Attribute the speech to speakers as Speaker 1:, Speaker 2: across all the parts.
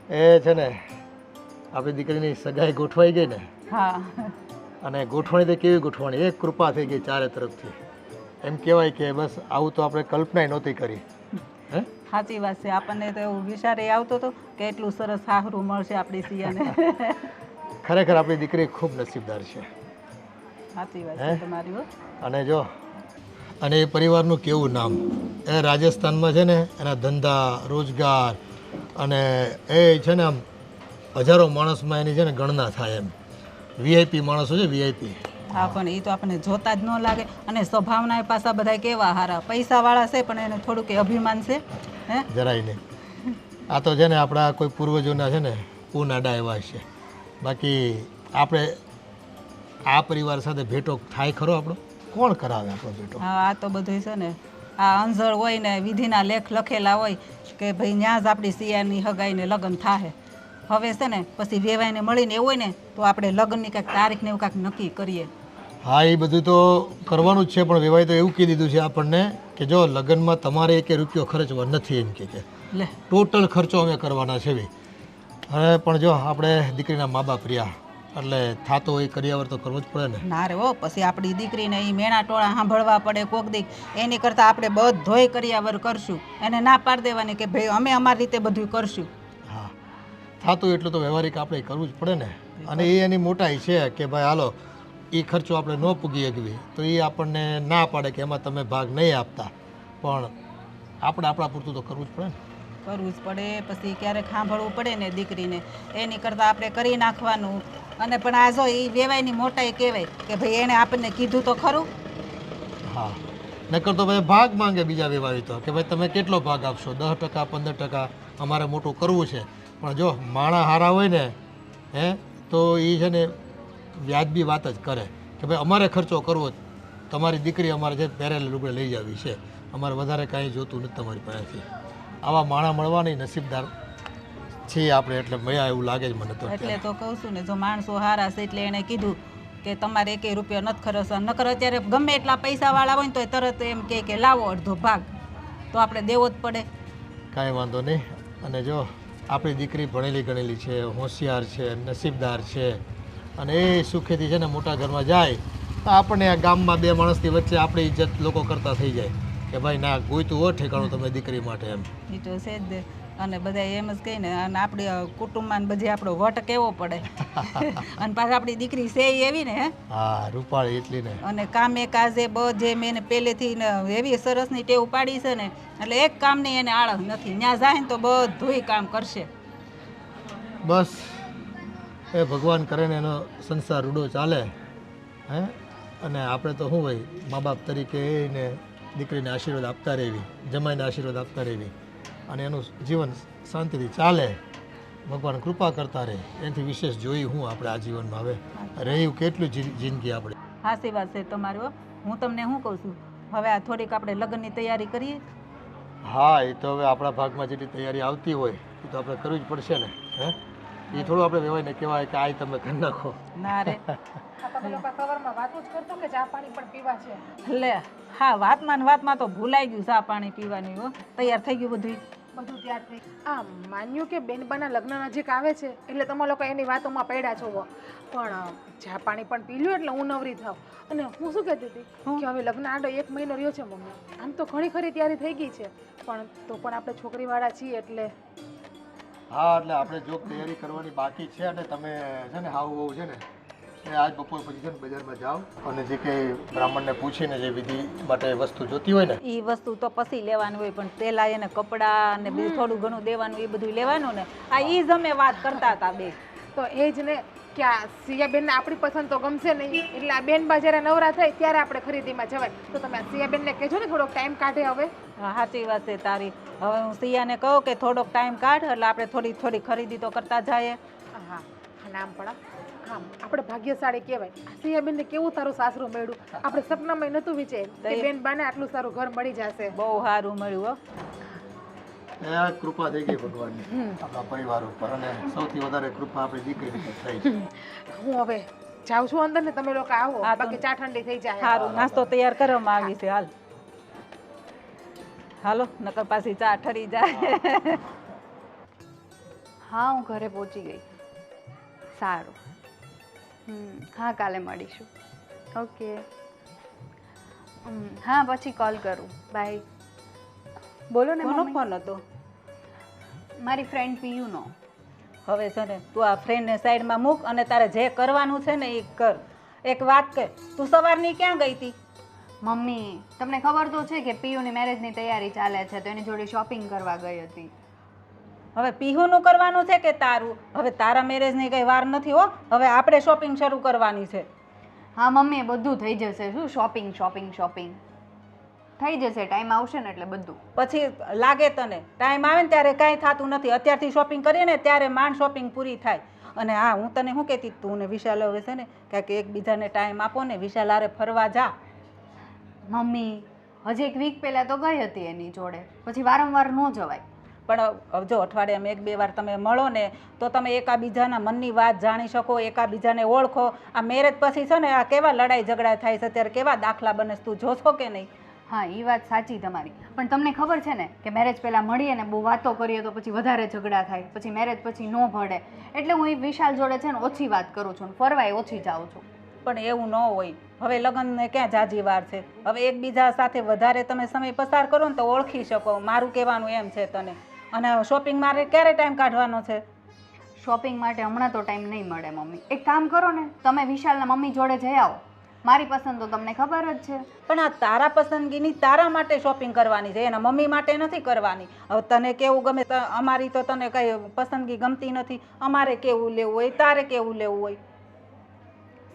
Speaker 1: એ છે ને આપણી દીકરીની સગાઈ ગોઠવાઈ ગઈ ને,
Speaker 2: હા
Speaker 1: અને ગોઠવણી તો કેવી ગોઠવણી, એક કૃપા થઈ ગઈ ચારે તરફથી. એમ કહેવાય કે બસ આવું તો આપણે કલ્પનાય નહોતી કરી. હે
Speaker 2: સાચી વાત છે. આપણને તો એવું વિચારે આવતો હતો કે એટલું સરસ સાહરું મળશે આપણી સિયાને.
Speaker 1: ખરેખર આપણી દીકરી ખૂબ નસીબદાર છે.
Speaker 2: સાચી વાત
Speaker 1: હે?
Speaker 2: છે તમારી હો.
Speaker 1: અને જો અને એ પરિવારનું કેવું નામ, એ રાજસ્થાનમાં છે ને એના ધંધા રોજગાર અને એ છે ને આમ હજારો માણસમાં એની છે ને ગણના થાય એમ. વીઆઈપી માણસો છે, વીઆઈપી.
Speaker 2: હા પણ એ તો આપણને જોતા જ ન લાગે. અને સ્વભાવના પાછા બધા કેવા હારા, પૈસાવાળા છે પણ એને થોડુંક અભિમાન છે. હે
Speaker 1: જરાય નહીં. આ તો છે ને આપણા કોઈ પૂર્વજોના છે ને પૂના એવા છે. બાકી આપણે આ પરિવાર સાથે ભેટો થાય ખરો આપણો? કોણ કરાવે આપણો ભેટો?
Speaker 2: હા આ તો બધું છે ને આ અંજળ હોય ને વિધિના લેખ લખેલા હોય કે ભાઈ ન્યા જ આપણી સિયાની હગાઈને લગ્ન થાહે. હવે છે ને પછી વેવાઈને મળીને એવું હોય ને તો આપણે લગ્નની કાંઈક તારીખ ને એવું કાંઈક નક્કી કરીએ.
Speaker 1: હા એ બધું તો કરવાનું જ છે, પણ વેવાઈ તો એવું કહી દીધું છે આપણને કે જો લગ્નમાં તમારે એક રૂપિયો ખર્ચવા નથી એમ કે
Speaker 2: લે
Speaker 1: ટોટલ ખર્ચો અમે કરવાના છે ભાઈ. હવે પણ જો આપણે દીકરીના મા બાપ રહ્યા એટલે થાતો હોય કરિયાવર તો કરવો જ પડે ને.
Speaker 2: ના રે હો, પછી આપણી દીકરીને એ મેણા ટોળા સાંભળવા પડે કોક દી. એની કરતાં આપણે બધોય કરિયાવર કરશું. એને ના પાડી દેવાની કે ભાઈ અમે અમારી રીતે બધું કરશું.
Speaker 1: હા થાતું એટલું તો વ્યવહારિક આપણે કરવું જ પડે ને. અને એ એની મોટાઈ છે કે ભાઈ હાલો એ ખર્ચો આપણે ન પૂગી શકવી તો એ આપણને ના પાડે કે એમાં તમે ભાગ નહીં આપતા, પણ આપણે આપણા પૂરતું તો કરવું જ પડે ને.
Speaker 2: કરવું જ પડે. પછી ક્યારેક સાંભળવું પડે ને દીકરીને, એની કરતાં આપણે કરી નાખવાનું. અને પણ આ જો એ વેવાયની મોટાઈ કહેવાય કે ભાઈ એણે આપણને કીધું તો ખરું.
Speaker 1: હા નકર તો ભાઈ ભાગ માંગે બીજા વેવાવી તો કે ભાઈ તમે કેટલો ભાગ આપશો, 10% 15% અમારે મોટું કરવું છે. પણ જો માણા હારા હોય ને તો એ છે ને વ્યાજબી વાત જ કરે કે ભાઈ અમારે ખર્ચો કરવો, તમારી દીકરી અમારે જે પહેરેલી લુગડે લઈ જવી છે, અમારે વધારે કાંઈ જોતું નથી તમારી પાસેથી. આવા માણા મળવાની નસીબદાર છીએ આપણે, એટલે મળ્યા એવું લાગે જ મને તો.
Speaker 2: એટલે તો કહું છું ને, જો માણસો હારા છે એટલે એણે કીધું કે તમારે એકેય રૂપિયો નથી ખર્ચવા. નકર અત્યારે ગમે એટલા પૈસાવાળા હોય ને તો તરત એમ કે લાવો અડધો ભાગ, તો આપણે દેવો જ પડે.
Speaker 1: કાંઈ વાંધો નહીં. અને જો આપણી દીકરી ભણેલી ગણેલી છે, હોશિયાર છે, નસીબદાર છે, અને એ સુખેથી છે ને મોટા ઘરમાં જાય તો આપણને આ ગામમાં બે માણસની વચ્ચે આપણી ઇજ્જત લોકો કરતા થઈ જાય કે ભાઈ ના ગોઈતું હો ઠેકાણું તમે દીકરી માટે એમ.
Speaker 2: એ તો છે જ. અને બધા એમ જ કહે ને, અને આપણી કુટુંબમાં બધી આપણો વટ કેવો પડે. અને પાછા આપણી દીકરી છે એવી ને
Speaker 1: હા રૂપાળી એટલી ને.
Speaker 2: અને કામે કાજે બધે મેં એને પહેલેથી એવી સરસની ટેવ પાડી છે ને, એટલે એક કામની એને આળસ નથી. ત્યાં જાય ને તો બધુંય કામ કરશે.
Speaker 1: બસ એ ભગવાન કરે ને એનો સંસાર રૂડો ચાલે. હે અને આપણે તો શું હોય મા બાપ તરીકે એને દીકરીને આશીર્વાદ આપતા રહેવી, જમાઈને આશીર્વાદ આપતા રહેવી, અને એનું જીવન શાંતિથી ચાલે. ભગવાન કૃપા કરતા રહે. એનાથી વિશેષ જોઈ હું આપણે આ જીવનમાં હવે રહ્યું કેટલું જિંદગી આપણે.
Speaker 2: સાચી વાત છે તમારી હો. હું તમને શું કહું છું, હવે આ થોડીક આપણે લગ્નની તૈયારી કરીએ.
Speaker 1: હા એ તો હવે આપણા ભાગમાં જેટલી તૈયારી આવતી હોય એ તો આપણે કરવી જ પડશે ને. હે એ થોડું આપણે વેવાઈને કહેવાય કે આ તમે કરી નાખો.
Speaker 2: ના રે
Speaker 3: તમે લોકો સવારમાં વાતો જ કરતો કે ચા પાણી પણ પીવા છે?
Speaker 2: લે હા, વાતમાં તો ભૂલાઈ ગયું ચા પાણી પીવાની હો. તૈયાર થઈ ગયું બધું?
Speaker 3: બધું ત્યાર થઈ. માન્યું કે બેનબાના લગ્ન નજીક આવે છે એટલે તમે લોકો એની વાતોમાં પડ્યા છો, પણ ચા પાણી પણ પી લ્યો એટલે હું નવરી થાવ. અને હું શું કહેતી હતી કે હવે લગ્ન આડો 1 મહિનો રહ્યો છે મમ્મી. આમ તો ઘણી ખરી તૈયારી થઈ ગઈ છે, પણ તો પણ આપણે છોકરીવાળા છીએ એટલે.
Speaker 1: હા એટલે આપણે જો તૈયારી કરવાની બાકી છે, અને તમે છે ને હાવ હોવું છે ને એ આજ બપોર પછી છે ને બજારમાં જાઓ અને જે કંઈ બ્રાહ્મણને પૂછીને જે વિધિ માટે વસ્તુ જોતી હોય ને
Speaker 2: એ વસ્તુ તો પછી લેવાની હોય, પણ પેલા એને કપડાં ને બીજું થોડું ઘણું દેવાનું, એ બધું લેવાનું ને. આ ઈ જ અમે વાત કરતા હતા બે.
Speaker 3: તો એ જ ને કે આ સિયાબેનને આપણી પસંદ તો ગમશે નહીં, એટલે આ બેનબા જ્યારે નવરા થાય ત્યારે આપણે ખરીદીમાં જવાય. તો તમે આ સિયાબેનને કહેજો ને થોડોક ટાઈમ કાઢે હવે.
Speaker 2: હા સાચી વાત છે તારી. હવે હું સિયાને કહું કે થોડોક ટાઈમ કાઢ એટલે આપણે થોડી ખરીદી તો કરતા જઈએ.
Speaker 3: હા નામ પણ આમ આપણે ભાગ્યશાળી કહેવાય. સિયાબેનને કેવું સારું સાસરું મળ્યું. આપણે સપનામાં નહોતું વિચાર્યું કે બેનબાને આટલું સારું ઘર મળી જશે.
Speaker 2: બહુ સારું મળ્યું હો.
Speaker 1: એ આ કૃપા થઈ ગઈ ભગવાનની આપણા પરિવાર ઉપર, અને સૌથી વધારે કૃપા આપણી દીકરી ઉપર થઈ છે.
Speaker 3: હું હવે જાઉં છું અંદર ને તમે લોકો આવો,
Speaker 2: હા, તો
Speaker 3: બાકી ચા ઠંડી થઈ જાય.
Speaker 2: સારું, નાસ્તો તૈયાર કરવામાં આવી છે. હાલો નકર પાછી ચા ઠરી જાય.
Speaker 4: હા હું ઘરે પહોંચી ગઈ. સારું. હા કાલે મળીશું. ઓકે. હા પછી કોલ કરું. બાય. બોલો ને
Speaker 2: કોનો
Speaker 4: મમ્મી.
Speaker 2: ફોન હતો?
Speaker 4: મારી ફ્રેન્ડ પિયુનો.
Speaker 2: હવે છે ને તું આ ફ્રેન્ડને સાઈડમાં મૂક અને તારે જે કરવાનું છે ને એ કર. એક વાત કહે, તું સવારની ક્યાં ગઈ હતી?
Speaker 4: મમ્મી તમને ખબર તો છે કે પિયુની મેરેજની તૈયારી ચાલે છે તો એની જોડે શોપિંગ કરવા ગઈ હતી.
Speaker 2: હવે પીહુનું કરવાનું છે કે તારું? હવે તારા મેરેજની કંઈ વાર નથી હો. હવે આપણે શોપિંગ શરૂ કરવાની છે.
Speaker 4: હા મમ્મી એ બધું થઈ જશે. શું શોપિંગ શોપિંગ શોપિંગ થઈ જશે. ટાઈમ આવશે ને એટલે બધું.
Speaker 2: પછી લાગે તને ટાઈમ આવે ને ત્યારે કાંઈ થતું નથી. અત્યારથી શોપિંગ કરીએ ને ત્યારે માંડ શોપિંગ પૂરી થાય. અને હા હું તને શું કહેતી તું ને વિશાલ હવે છે ને કાંઈક એકબીજાને ટાઈમ આપો ને. વિશાલ હારે ફરવા જા.
Speaker 4: મમ્મી હજી એક વીક પહેલાં તો ગઈ હતી એની જોડે. પછી વારંવાર ન જવાય.
Speaker 2: પણ જો અઠવાડિયામાં 1-2 વાર તમે મળો ને તો તમે એકાબીજાના મનની વાત જાણી શકો, એકાબીજાને ઓળખો. આ મેરેજ પછી છે ને આ કેવા લડાઈ ઝઘડા થાય છે, અત્યારે કેવા દાખલા બને છે, તું જોશો કે નહીં?
Speaker 4: હા એ વાત સાચી તમારી. પણ તમને ખબર છે ને કે મેરેજ પહેલાં મળીએ ને બહુ વાતો કરીએ તો પછી વધારે ઝઘડા થાય. પછી મેરેજ પછી ન ભળે. એટલે હું એ વિશાલ જોડે છે ને ઓછી વાત કરું છું ને ફરવાય ઓછી જાઉં છું.
Speaker 2: પણ એવું ન હોય. હવે લગ્નને ક્યાં જાજી વાર છે. હવે એકબીજા સાથે વધારે તમે સમય પસાર કરો ને તો ઓળખી શકો. મારું કહેવાનું એમ છે તને. અને શોપિંગ મારે ક્યારે ટાઈમ કાઢવાનો છે?
Speaker 4: શોપિંગ માટે હમણાં તો ટાઈમ નહીં મળે મમ્મી. એક કામ કરો ને તમે વિશાલના મમ્મી જોડે જઈ આવો. મારી પસંદ તો તમને ખબર જ છે.
Speaker 2: પણ આ તારા પસંદગીની તારા માટે શોપિંગ કરવાની છે, એના મમ્મી માટે નથી કરવાની. હવે તને કેવું ગમે, અમારી તો તને કઈ પસંદગી ગમતી નથી. અમારે કેવું લેવું હોય, તારે કેવું લેવું હોય.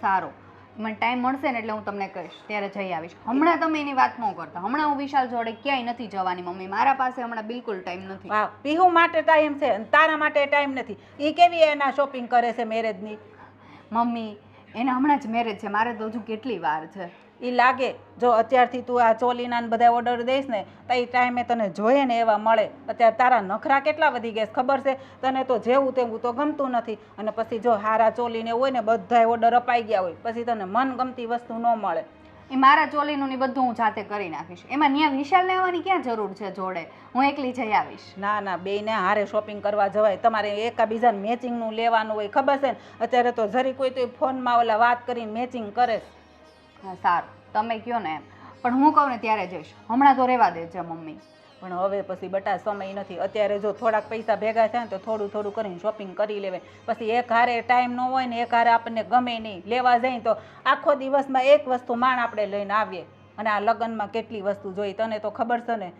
Speaker 4: સારું મને ટાઈમ મળશે ને એટલે હું તમને કહીશ ત્યારે જઈ આવીશ. હમણાં તમે એની વાત ન કરતા. હમણાં હું વિશાલ જોડે ક્યાંય નથી જવાની મમ્મી. મારા પાસે હમણાં બિલકુલ ટાઈમ નથી.
Speaker 2: હા પીહુ માટે ટાઈમ છે અને તારા માટે ટાઈમ નથી. એ કેવી એના શોપિંગ કરે છે મેરેજની?
Speaker 4: મમ્મી એને હમણાં જ મેરેજ છે. મારે તો હજુ કેટલી વાર છે.
Speaker 2: એ લાગે જો અત્યારથી તું આ ચોલીના ને બધા ઓર્ડર દઈશ ને તો એ ટાઈમે તને જોઈએ ને એવા મળે. અત્યારે તારા નખરા કેટલા વધી ગયા ખબર છે તને? તો જેવું તેવું તો ગમતું નથી. અને પછી જો હારા ચોલીને હોય ને બધાય ઓર્ડર અપાઈ ગયા હોય પછી તને મન ગમતી વસ્તુ ન મળે.
Speaker 4: એ મારા ચોલીનું ને બધું હું જાતે કરી નાખીશ. એમાં ત્યાં વિશાલને આવવાની ક્યાં જરૂર છે જોડે? હું એકલી જઈ આવીશ.
Speaker 2: ના ના બેયને હારે શોપિંગ કરવા જવાય. તમારે એકાબીજાને મેચિંગનું લેવાનું હોય ખબર છે ને? અત્યારે તો જરી કોઈ તો ફોનમાં ઓલા વાત કરીને મેચિંગ કરે છે.
Speaker 4: હા સારું તમે કહો ને એમ. પણ હું કહું ને ત્યારે જઈશ. હમણાં તો રહેવા દેજે મમ્મી.
Speaker 2: પણ હવે પછી બટા સમય નથી. અત્યારે જો થોડાક પૈસા ભેગા થાય ને તો થોડું થોડું કરીને શોપિંગ કરી લેવાય. પછી એક હારે ટાઈમ ન હોય ને એક હારે આપણને ગમે નહીં. લેવા જઈએ તો આખો દિવસમાં એક વસ્તુ માંડ આપણે લઈને આવીએ. અને આ લગ્નમાં કેટલી વસ્તુ જોઈ તને તો ખબર છે ને.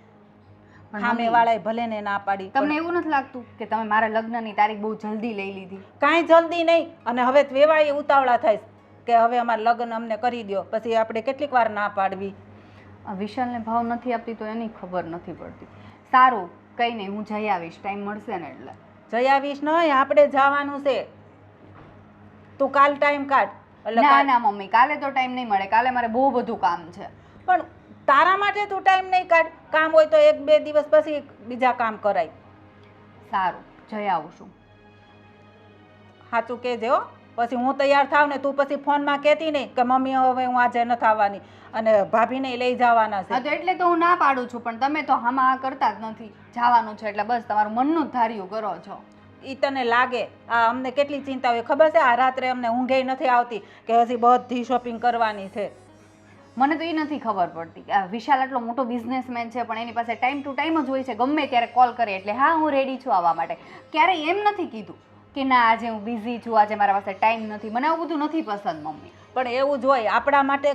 Speaker 2: સામે વાળાએ ભલે ને ના પાડી.
Speaker 4: તમને એવું નથી લાગતું કે તમે મારા લગ્નની તારીખ બહુ જલ્દી લઈ લીધી?
Speaker 2: કાંઈ જલ્દી નહીં. અને હવે વેવાય ઉતાવળા થાય કે હવે અમારા લગ્ન અમને કરી દો. પછી આપણે કેટલીક વાર ના પાડવી.
Speaker 4: વિશાલને ભાવ નથી આપતી તો એની ખબર નથી પડતી. સારું કંઈ નહીં હું જઈ આવીશ. ટાઈમ મળશે ને એટલે.
Speaker 2: જઈ આવીશ નહીં આપણે જવાનું છે. તું કાલ ટાઈમ કાઢ.
Speaker 4: ના ના મમ્મી કાલે તો ટાઈમ નહીં મળે. કાલે મારે બહુ બધું કામ છે.
Speaker 2: પણ તારા માટે તું ટાઈમ નહીં કાઢ. કામ હોય તો 1-2 દિવસ પછી બીજા કામ કરાય.
Speaker 4: સારું જઈ આવું છું.
Speaker 2: સાચું કહેજે હો. પછી હું તૈયાર થાવ ને તું પછી ફોનમાં કહેતી નહીં કે મમ્મી હવે હું આજે નથી આવવાની અને ભાભીને લઈ જવાના
Speaker 4: હા
Speaker 2: છે.
Speaker 4: તો એટલે તો હું ના પાડું છું. પણ તમે તો હામાં આ કરતા જ નથી. જવાનું છે એટલે બસ તમારું મનનું જ ધાર્યું કરો છો.
Speaker 2: એ તને લાગે આ અમને કેટલી ચિંતા હોય ખબર છે? આ રાત્રે અમને ઊંઘે નથી આવતી કે હજી બધી શોપિંગ કરવાની છે.
Speaker 4: મને તો એ નથી ખબર પડતી. આ વિશાલ આટલો મોટો બિઝનેસમેન છે પણ એની પાસે ટાઈમ ટુ ટાઈમ જ હોય છે. ગમે ત્યારે કોલ કરે એટલે હા હું રેડી છું આવવા માટે. ક્યારેય એમ નથી કીધું કે ના આજે હું બિઝી છું, આજે મારા પાસે ટાઈમ નથી. મને આવું બધું નથી પસંદ મમ્મી.
Speaker 2: પણ એવું જ હોય. આપણા માટે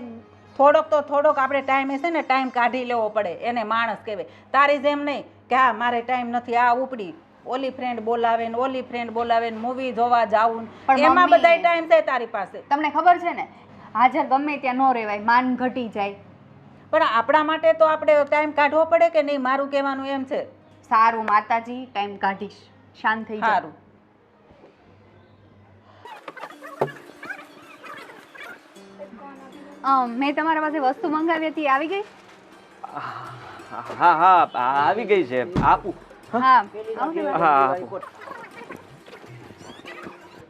Speaker 2: થોડોક આપણે ટાઈમે છે ને ટાઈમ કાઢી લેવો પડે. એને માણસ કહેવાય. તારી જેમ નહીં કે હા મારે ટાઈમ નથી. આ ઉપડી ઓલી ફ્રેન્ડ બોલાવે ને ઓલી ફ્રેન્ડ બોલાવે ને મૂવી જોવા જાવું એમાં બધાય ટાઈમ છે તારી પાસે.
Speaker 4: તમને ખબર છે ને હાજર ગમે ત્યાં ન રહેવાય. માન ઘટી જાય.
Speaker 2: પણ આપણા માટે તો આપણે ટાઈમ કાઢવો પડે કે નહીં? મારું કહેવાનું એમ છે.
Speaker 4: સારું માતાજી ટાઈમ કાઢીશ. શાંત થઈ
Speaker 2: સારું.
Speaker 4: મેં તમારા પાસે વસ્તુ મંગાવી હતી આવી ગઈ?
Speaker 5: હા હા આવી ગઈ છે. આપું?
Speaker 4: હા
Speaker 5: હા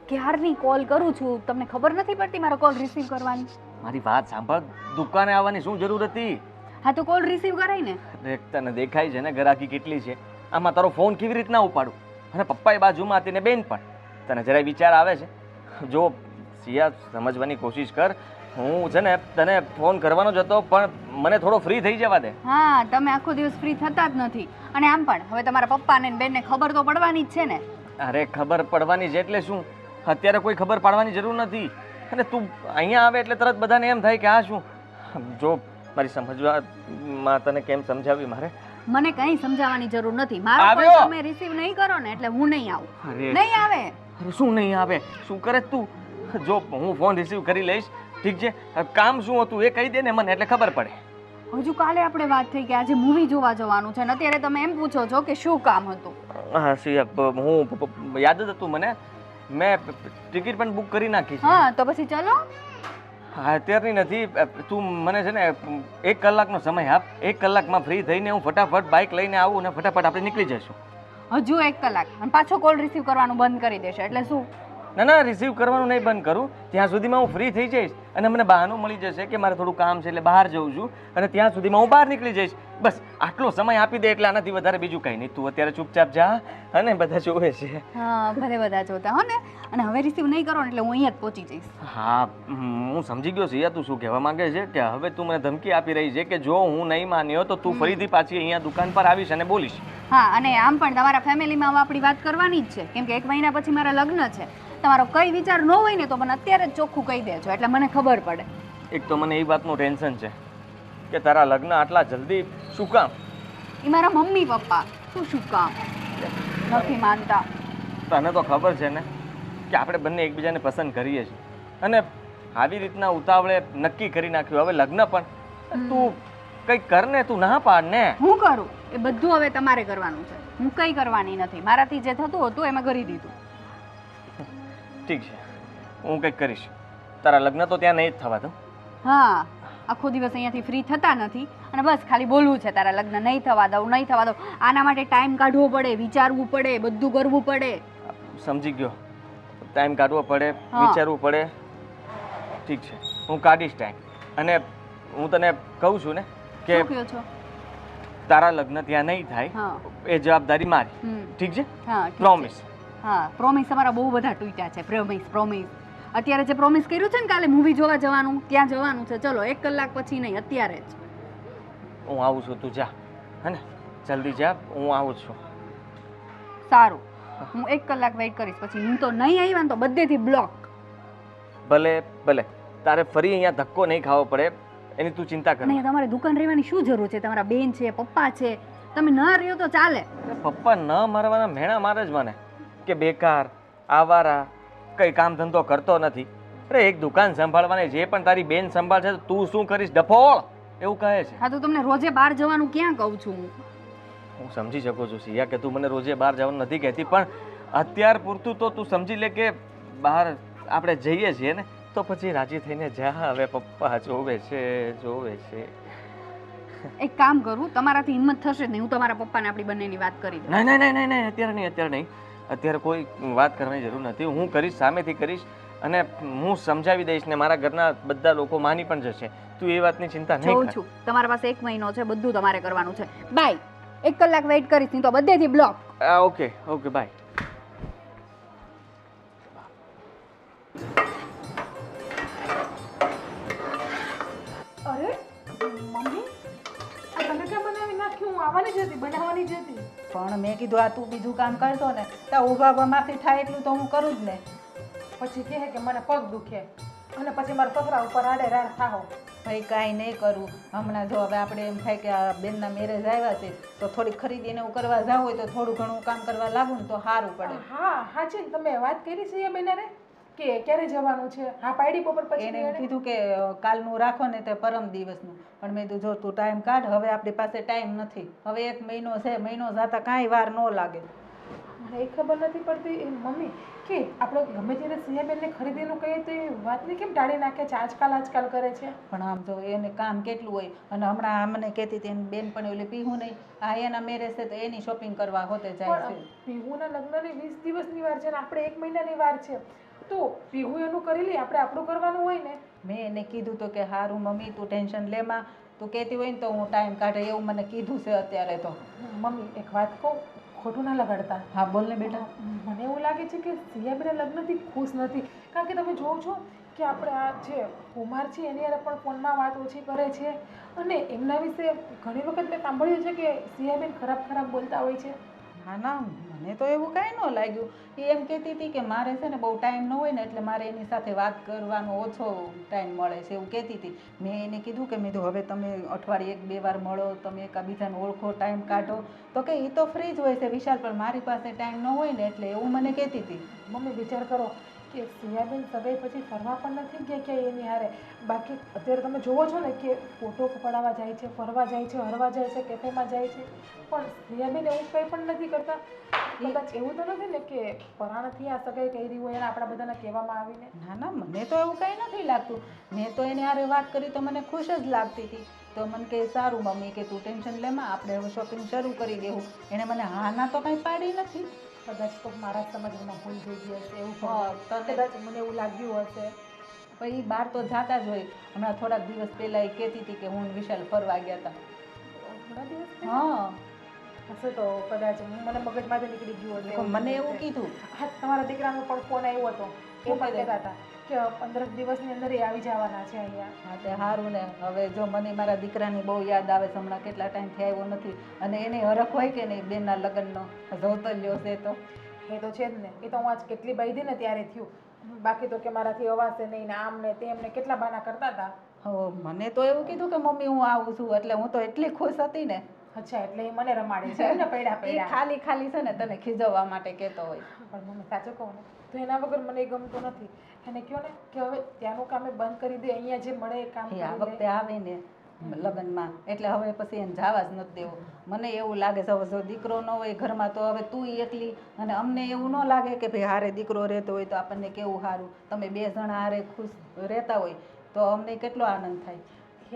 Speaker 4: ક્યારની કોલ કરું છું તમને ખબર નથી પડતી મારો કોલ રિસીવ કરવાની?
Speaker 5: મારી વાત સાંભળ. દુકાને આવવાની શું જરૂર હતી?
Speaker 4: હા તો કોલ રિસીવ કરાય ને.
Speaker 5: તને દેખાય છે ને ગ્રાહકી કેટલી છે. આમાં તારો ફોન કેવી રીતના ઉપાડું? અને પપ્પાએ બાજુમાં હતી ને બેન પણ. તને જરાય વિચાર આવે છે? જો સિયા, સમજવાની કોશિશ કર. હું છે ને તને ફોન કરવાનો જ હતો, પણ મને થોડો ફ્રી થઈ જવા દે.
Speaker 4: હા, તમે આખો દિવસ ફ્રી થતા જ નથી. અને આમ પણ હવે તમારા પપ્પાને ને બેનને ખબર તો પડવાની જ છે ને.
Speaker 5: અરે ખબર પડવાની છે એટલે શું? અત્યારે કોઈ ખબર પાડવાની જરૂર નથી. અને તું અહીંયા આવે એટલે તરત બધાને એમ થાય કે આ શું? જો મારી સમજવામાં તને કેમ સમજાવી મારે?
Speaker 4: મને કંઈ સમજાવવાની જરૂર નથી. મારો
Speaker 5: આવ્યો.
Speaker 4: કોલ તમે રિસીવ નહીં કરો ને એટલે હું નહીં આવું.
Speaker 5: અરે
Speaker 4: નહીં આવે.
Speaker 5: અરે શું નહીં આવે? શું કરે તું? જો હું ફોન રિસીવ કરી લઈશ, ઠીક છે. કામ શું હતું એ કહી દે ને મને, એટલે ખબર પડે.
Speaker 4: હજુ કાલે આપણે વાત થઈ કે આજે મૂવી જોવા જવાનું છે ને અત્યારે તમે એમ પૂછો છો કે શું કામ હતું.
Speaker 5: હા સિયા, હું યાદ જ હતું મને. મેં ટિકિટ પણ બુક કરી નાખી છે.
Speaker 4: હા તો પછી ચલો.
Speaker 5: હા અત્યારની નથી. તું મને છે ને 1 કલાકનો સમય આપ. 1 કલાકમાં ફ્રી થઈને હું ફટાફટ બાઇક લઈને આવું અને ફટાફટ આપણે નીકળી જઈશું.
Speaker 4: હજુ 1 કલાક અને પાછો કોલ રિસીવ કરવાનું બંધ કરી દેશે એટલે શું?
Speaker 5: ના ના, રિસીવ કરવાનું નહીં બંધ કરું. ત્યાં સુધીમાં હું ફ્રી થઈ જઈશ અને મને બહાનું મળી જશે કે મારે થોડું કામ છે એટલે બહાર જઉં છું, અને ત્યાં સુધીમાં હું બહાર નીકળી જઈશ. બસ આટલો સમય આપી દે એટલે આનાથી વધારે બીજું કંઈ નહીં. તું અત્યારે ચૂપચાપ જા, અને બધા જોવે છે.
Speaker 4: હા ભલે બધા જોતા હો ને. અને હવે રિસીવ નહીં કરો ને એટલે હું અહીંયા જ પહોંચી જઈશ.
Speaker 5: હા હું સમજી ગયો સિયા, તું શું કહેવા માંગે છે. કે હવે તું મને ધમકી આપી રહી છે કે જો હું નહીં માન્યો તો તું ફરીથી પાછી અહીંયા દુકાન પર આવીશ અને બોલીશ.
Speaker 4: હા અને આમ પણ તમારા ફેમિલીમાં હવે આપણી વાત કરવાની જ છે, કેમ કે 1 મહિના પછી મારા લગ્ન છે. તમારો કઈ વિચાર ન હોય ને તો મને અત્યારે જ ચોખ્ખું કહી દેજો એટલે મને ખબર પડે.
Speaker 5: એક તો મને એ વાતનું ટેન્શન છે કે તારા લગ્ન આટલા જલ્દી શું કામ?
Speaker 4: એ મારા મમ્મી પપ્પા શું કામ નથી માનતા.
Speaker 5: તને તો ખબર છે ને કે આપણે બંને એકબીજાને પસંદ કરીએ છીએ, અને આવી રીતના ઉતાવળે નક્કી કરી નાખ્યું હવે લગ્ન પણ. તું કંઈક કર ને, તું ના પાડ ને.
Speaker 4: હું કરું એ બધું હવે તમારે કરવાનું છે. હું કંઈ કરવાની નથી. મારાથી જે થતું હતું એમાં કરી દીધું.
Speaker 5: ઠીક છે, હું કંઈક કરીશ. તારા લગ્ન તો ત્યાં નહીં જ થવા દઉં.
Speaker 4: હા આખો દિવસ અહીંયાથી ફ્રી થતા નથી અને બસ ખાલી બોલવું છે તારા લગ્ન નહીં થવા દઉં નહીં થવા દઉં. આના માટે ટાઈમ કાઢવો પડે, વિચારવું પડે, બધું કરવું પડે.
Speaker 5: સમજી ગયો. ટાઈમ કાઢવો પડે,
Speaker 4: હા.
Speaker 5: વિચારવું પડે. ઠીક છે, હું કાઢીશ ટાઈમ. અને હું તને કહું છું ને કે
Speaker 4: શું કહો છો?
Speaker 5: તારા લગ્ન ત્યાં નહીં થાય
Speaker 4: હા
Speaker 5: એ જવાબદારી મારી.
Speaker 4: હમ.
Speaker 5: ઠીક છે?
Speaker 4: હા ઠીક છે.
Speaker 5: પ્રોમિસ.
Speaker 4: હા પ્રોમિસ અમારા બહુ બધા તૂટ્યા છે. પ્રોમિસ. અત્યારે જે પ્રોમિસ કર્યું છે ને કાલે મૂવી જોવા જવાનું ત્યાં જવાનું છે. ચલો 1 કલાક પછી નહીં, અત્યારે જ.
Speaker 5: હું આવું છું, તું જા. હે ને, જલ્દી જા, હું આવું જ છું.
Speaker 4: સારું, હું 1 કલાક વેઇટ કરીશ. પછી હું તો નહીં આવ્યા ને તો બધેથી બ્લોક.
Speaker 5: ભલે ભલે, તારે ફરી અહીંયા ધક્કો નહીં ખાવો પડે એની તું ચિંતા કર.
Speaker 4: નહીં તમારે દુકાન રહેવાની શું જરૂર છે? તમારા બેન છે, પપ્પા છે, તમે ન રહ્યો તો ચાલે.
Speaker 5: પપ્પા ન મારવાના મેણા મારે જ મને કે બેકાર, આવારા, કઈ કામ ધંધો કરતો નથી. અરે એક દુકાન સંભાળવાની જે પણ તારી બેન સંભાળશે તો તું શું કરીશ? ડફોળ એવું કહે છે.
Speaker 4: હા તો તમને રોજે બહાર જવાનું ક્યાં કહું છું હું?
Speaker 5: હું સમજી શકું છું સિયા કે તું મને રોજે બહાર જવાનું નથી કહેતી, પણ અત્યાર પૂરતું તો તું સમજી લે કે બહાર આપણે જઈએ છીએ ને તો પછી રાજી થઈને જા. હવે પપ્પા જોવે છે.
Speaker 4: એક કામ કરું, તમારાથી હિંમત થશે જ નહીં. હું તમારા પપ્પાને આપણી બંનેની વાત કરી દઉં.
Speaker 5: નહીં, અત્યારે નહીં. અત્યારે કોઈ વાત કરવાની જરૂર નથી. હું કરીશ, સામેથી કરીશ, અને હું સમજાવી દઈશ ને મારા ઘરના બધા લોકો માની પણ જશે. તું એ વાતની ચિંતા નહીં
Speaker 4: જોઉં
Speaker 5: કર.
Speaker 4: છું તમારા પાસે 1 મહિનો છે, બધું તમારે કરવાનું છે. બાય. 1 કલાક વેઇટ કરીશ નહીં તો બધેથી બ્લોક.
Speaker 5: Okay bye.
Speaker 3: અરે મમ્મી, આ તને કેમ બનાવી નાખ્યું? હું આવવાની જ હતી, બનાવવાની જ હતી.
Speaker 2: પણ મેં કીધું આ તું બીજું કામ કરતો ને તો ઊભા માફી થાય એટલું તો હું કરું જ ને.
Speaker 3: પછી કહે કે મને પગ દુખે અને પછી મારા સસરા ઉપર આડે રાડ થાહો.
Speaker 2: ભાઈ કાંઈ નહીં કરું. હમણાં જો હવે આપણે એમ થાય કે આ બેનના મેરેજ આવ્યા છે તો થોડી ખરીદી ને એવું કરવા જવું હોય તો થોડું ઘણું કામ કરવા લાગું ને તો સારું પડે.
Speaker 3: હા હાચી ને, તમે વાત કરી છે એ બેનારે કે ક્યારે જવાનું છે? હા પાડી બપોર પછી
Speaker 2: એને એમ કીધું કે કાલનું રાખો ને તે પરમ દિવસનું. પણ મેં કીધું જો તું ટાઈમ કાઢ, હવે આપણી પાસે ટાઈમ નથી. હવે 1 મહિનો છે, મહિનો જતા કાંઈ વાર ન લાગે.
Speaker 3: મને એ ખબર નથી પડતી એ મમ્મી કે આપણે ગમે ત્યારે સિયાબેનને ખરીદીનું કહીએ તો એ વાતને કેમ ટાળી નાખે છે? આજકાલ કરે છે.
Speaker 2: પણ આમ જો એને કામ કેટલું હોય. અને હમણાં અમને કહેતી હતી એની બેન પણ ઓલી પીહું નહીં, આ એના મેરેજ છે તો એની શોપિંગ કરવા હોતે જાય છે.
Speaker 3: પણ પીહુના લગ્નની 20 દિવસની વાર છે ને આપણે 1 મહિનાની વાર છે, તો પીહુ એનું કરી લે, આપણે આપણું કરવાનું હોય ને.
Speaker 2: મેં એને કીધું તો કે હારું મમ્મી તું ટેન્શન લેમાં, તું કહેતી હોય ને તો હું ટાઈમ કાઢે એવું મને કીધું છે અત્યારે તો.
Speaker 3: મમ્મી એક વાત કહું, ખોટું ના લગાડતા.
Speaker 2: હા બોલ ને બેટા.
Speaker 3: મને એવું લાગે છે કે સિયાબેના લગ્નથી ખુશ નથી, કારણ કે તમે જોવો છો કે આપણે આ જે કુમાર છે એની હારે પણ ફોનમાં વાત ઓછી કરે છે, અને એમના વિશે ઘણી વખત મેં સાંભળ્યું છે કે સિયાબેન ખરાબ ખરાબ બોલતા હોય છે.
Speaker 2: ના ના, મને તો એવું કાંઈ ન લાગ્યું. એ એમ કહેતી હતી કે મારે છે ને બહુ ટાઈમ ન હોય ને એટલે મારે એની સાથે વાત કરવાનો ઓછો ટાઈમ મળે છે એવું કહેતી હતી. મેં એને કીધું કે મેં તો હવે તમે અઠવાડિયે 1-2 વાર મળો, તમે એકબીજાને ઓળખો, ટાઈમ કાઢો. તો કે એ તો ફ્રી જ હોય છે વિશાલ, પણ મારી પાસે ટાઈમ ન હોય ને એટલે એવું મને કહેતી હતી.
Speaker 3: મમ્મી વિચાર કરો કે સિયાબેન સગાઈ પછી ફરવા પણ નથી ગયા ક્યાંય એની હારે. બાકી અત્યારે તમે જોવો છો ને કે ફોટો પડાવવા જાય છે, ફરવા જાય છે, હરવા જાય છે, કેફેમાં જાય છે, પણ સિયાબેન એવું કંઈ પણ નથી કરતા. કદાચ એવું તો નથી ને કે પરાણથી આ સગાઈ કરી હોય અને આપણા બધાને કહેવામાં આવીને?
Speaker 2: ના ના, મને તો એવું કંઈ નથી લાગતું. મેં તો એની હારે વાત કરી તો મને ખુશ જ લાગતી હતી. તો મને કહે સારું મમ્મી કે તું ટેન્શન લેમાં, આપણે હવે શોપિંગ શરૂ કરી દેવું. એણે મને હા ના તો કંઈ પાડી નથી.
Speaker 3: કદાચ તો મારા સમજમાં ભૂલ થઈ ગઈ હશે એવું
Speaker 2: હા,
Speaker 3: પણ કદાચ મને એવું લાગ્યું હશે.
Speaker 2: પછી બહાર તો જાતા જ હોય. હમણાં થોડાક દિવસ પહેલાં એ કહેતી હતી કે હું ને વિશાલ ફરવા ગયા હતા.
Speaker 3: થોડા દિવસ
Speaker 2: હા,
Speaker 3: હશે તો કદાચ મને મગજમાંથી નીકળી ગયું હશે.
Speaker 2: મને એવું કીધું.
Speaker 3: હા, તમારા દીકરાનો પણ ફોન આવ્યો હતો. એ
Speaker 2: શું
Speaker 3: પણ
Speaker 2: કીધું?
Speaker 3: કહેતા હતા કે 15 દિવસની અંદર એ આવી જવાના છે અહીંયા.
Speaker 2: હા તે સારું ને. હવે જો મને મારા દીકરાની બહુ યાદ આવે છે. હમણાં કેટલા ટાઈમથી આવ્યો નથી, અને એને હરખ હોય કે નહીં બેનના લગ્નનો જોતો લ્યો છે તો.
Speaker 3: એ તો છે જ ને. એ તો હું આજ કેટલી બાયધી ને ત્યારે થયું. બાકી તો કે મારાથી અવાશે નહીં ને આમ ને તેમ ને કેટલા બહાના કરતા હતા.
Speaker 2: હો, મને તો એવું કીધું કે મમ્મી હું આવું છું, એટલે હું તો એટલી ખુશ હતી ને.
Speaker 3: અચ્છા, એટલે એ મને રમાડે છે એમ ને પૈડા
Speaker 2: એ
Speaker 3: પૈડા.
Speaker 2: ખાલી ખાલી છે ને તને ખીજવવા માટે કહેતો હોય.
Speaker 3: પણ મમ્મી સાચું કહું ને તો એના વગર મને એ ગમતું નથી. એને કહો ને કે હવે ત્યાંનું કામ એ બંધ કરી દે, અહીંયા જે મળે એ કામ
Speaker 2: એ આ
Speaker 3: કરી
Speaker 2: વખતે
Speaker 3: લે.
Speaker 2: આવે ને લગ્નમાં એટલે હવે પછી એને જવા જ નથી દેવું. મને એવું લાગે છે હવે જો દીકરો ન હોય ઘરમાં તો હવે તું એકલી, અને અમને એવું ન લાગે કે ભાઈ હારે દીકરો રહેતો હોય તો આપણને કેવું સારું. તમે 2 જણા હારે ખુશ રહેતા હોય તો અમને કેટલો આનંદ થાય.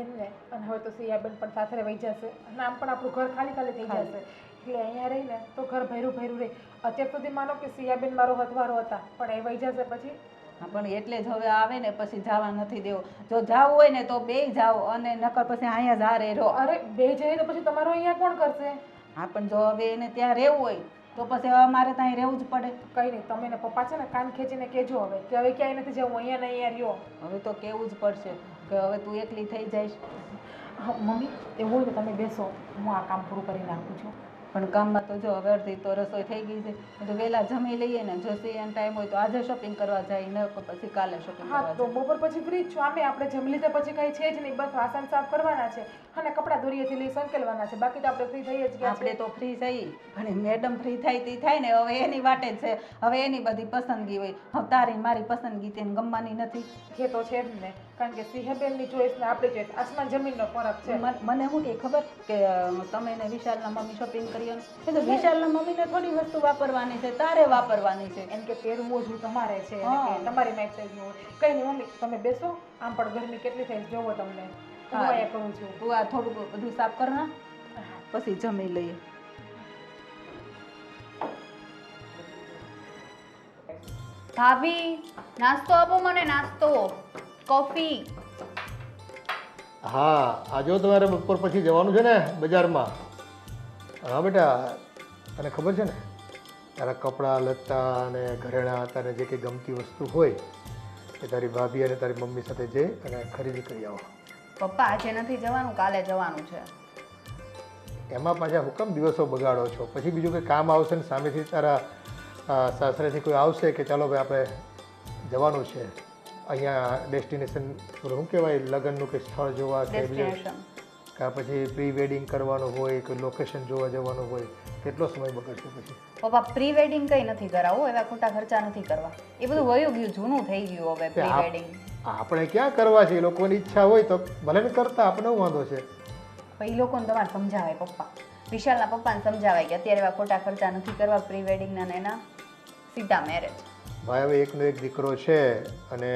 Speaker 3: એમ ને. અને હવે તો સિયાબેન પણ સાથે વહી જશે અને આમ પણ આપણું ઘર ખાલી ખાલી થઈ
Speaker 2: ખાલી.
Speaker 3: જશે. એટલે અહીંયા રહીને તો ઘર ભર્યું ભર્યું રહે. અત્યાર સુધી માનો કે સિયાબેન મારો હથવારો હતા, પણ એ વહી જશે પછી.
Speaker 2: હા, પણ એટલે જ હવે આવે ને પછી જવા નથી દેવો. જો જાવું હોય ને તો 2 જાઓ, અને નકર પછી અહીંયા જ હારે રહો.
Speaker 3: અરે બે જઈએ તો પછી તમારો અહીંયા કોણ કરશે?
Speaker 2: હા, પણ જો હવે એને ત્યાં રહેવું હોય તો પછી હવે અમારે ત્યાં રહેવું જ પડે.
Speaker 3: કંઈ નહીં, તમે ને પપ્પા છે ને કાન ખેંચીને કહેજો હવે કે હવે ક્યાંય નથી જવું, અહીંયા ને અહીંયા રહ્યો.
Speaker 2: હવે તો કેવું જ પડશે કે હવે તું એકલી થઈ જઈશ.
Speaker 3: હા મમ્મી, એવું હોય તો તમે બેસો, હું આ કામ પૂરું કરી નાખું છું.
Speaker 2: પણ કામમાં તો જો હવે અડધી તો રસોઈ થઈ ગઈ છે. તો વહેલા જમી લઈએ ને, જો સીએન ટાઈમ હોય તો આજે શોપિંગ કરવા જાય, ન પછી કાલે શોપિંગ
Speaker 3: હા,
Speaker 2: કરવા
Speaker 3: તો
Speaker 2: જાય.
Speaker 3: બપોર પછી ફ્રી જ છું. આમે આપણે જમી લીધા પછી કંઈ છે જ નહીં, બસ વાસણ સાફ કરવાના છે અને કપડાં દોરીએથી લઈ સંકેલવાના છે. બાકી તો આપણે ફ્રી થઈ જ ગયા
Speaker 2: આપણે
Speaker 3: છે.
Speaker 2: તો ફ્રી થઈ, પણ મેડમ ફ્રી થાય તે થાય ને. હવે એની વાટે જ છે, હવે એની બધી પસંદગી હોય. હવે તારી મારી પસંદગી તેને ગમવાની નથી.
Speaker 3: એ તો છે જ ને, કારણ કે સિંહબેનની ચોઈસ ને આપણી ચોઈસ આસમાન જમીનનો ફરક છે.
Speaker 2: મને શું કે ખબર કે તમે ને વિશાલના મમ્મી શોપિંગ કરી એ તો વિશાલના મમ્મીને થોડી વસ્તુ વાપરવાની છે, તારે વાપરવાની છે.
Speaker 3: એમ કે પહેરવું જ તમારે છે અને
Speaker 2: હા.
Speaker 3: કે તમારી માઇક સાઈઝનું હોય. કંઈ નહીં મમ્મી, તમે બેસો. આમ પણ ગરમી કેટલી થાય છે જોવો તમને. હું
Speaker 2: હા.
Speaker 3: અહીંયા કરું છું.
Speaker 2: તું આ થોડુંક બધું સાફ કર ના, પછી જમી લઈએ.
Speaker 4: ભાભી, નાસ્તો આપો મને, નાસ્તો, કોફી.
Speaker 1: હા, આ જો તમારે બપોર પછી જવાનું છે ને બજારમાં. હા બેટા, તને ખબર છે ને તારા કપડાં લત્તા અને ઘરેણાં તારે જે કંઈ ગમતી વસ્તુ હોય એ તારી ભાભી અને તારી મમ્મી સાથે જઈ અને ખરીદી કરી આવો.
Speaker 4: પપ્પા આજે નથી જવાનું, કાલે જવાનું છે.
Speaker 1: એમાં પાછા હુકમ દિવસો બગાડો છો? પછી બીજું કંઈ કામ આવશે ને સામેથી તારા સાસરેથી કોઈ આવશે કે ચાલો ભાઈ આપણે જવાનું છે અહીંયા ડેસ્ટિનેશન, શું કહેવાય, લગ્નનું કંઈ સ્થળ જોવા કે બીજું
Speaker 4: ડેસ્ટિનેશન.
Speaker 1: કાં પછી પ્રી વેડિંગ કરવાનું હોય, કોઈ લોકેશન જોવા જવાનું હોય, કેટલો સમય બગડશે પછી?
Speaker 4: પપ્પા પ્રી વેડિંગ કંઈ નથી કરાવવું, એવા ખોટા ખર્ચા નથી કરવા. એ બધું વયું ગયું, જૂનું થઈ ગયું હવે પ્રી વેડિંગ.
Speaker 1: આપણે ક્યાં કરવા છે? એ લોકોની ઈચ્છા હોય તો ભલે ને કરતા, આપણે શું વાંધો છે?
Speaker 4: પણ એ લોકોને તમારે સમજાવાય પપ્પા, વિશાલના પપ્પાને સમજાવાય કે અત્યારે એવા ખોટા ખર્ચા નથી કરવા પ્રી વેડિંગના ને એના સીધા મેરેજ.
Speaker 1: ભાઈ હવે એકનો એક દીકરો છે અને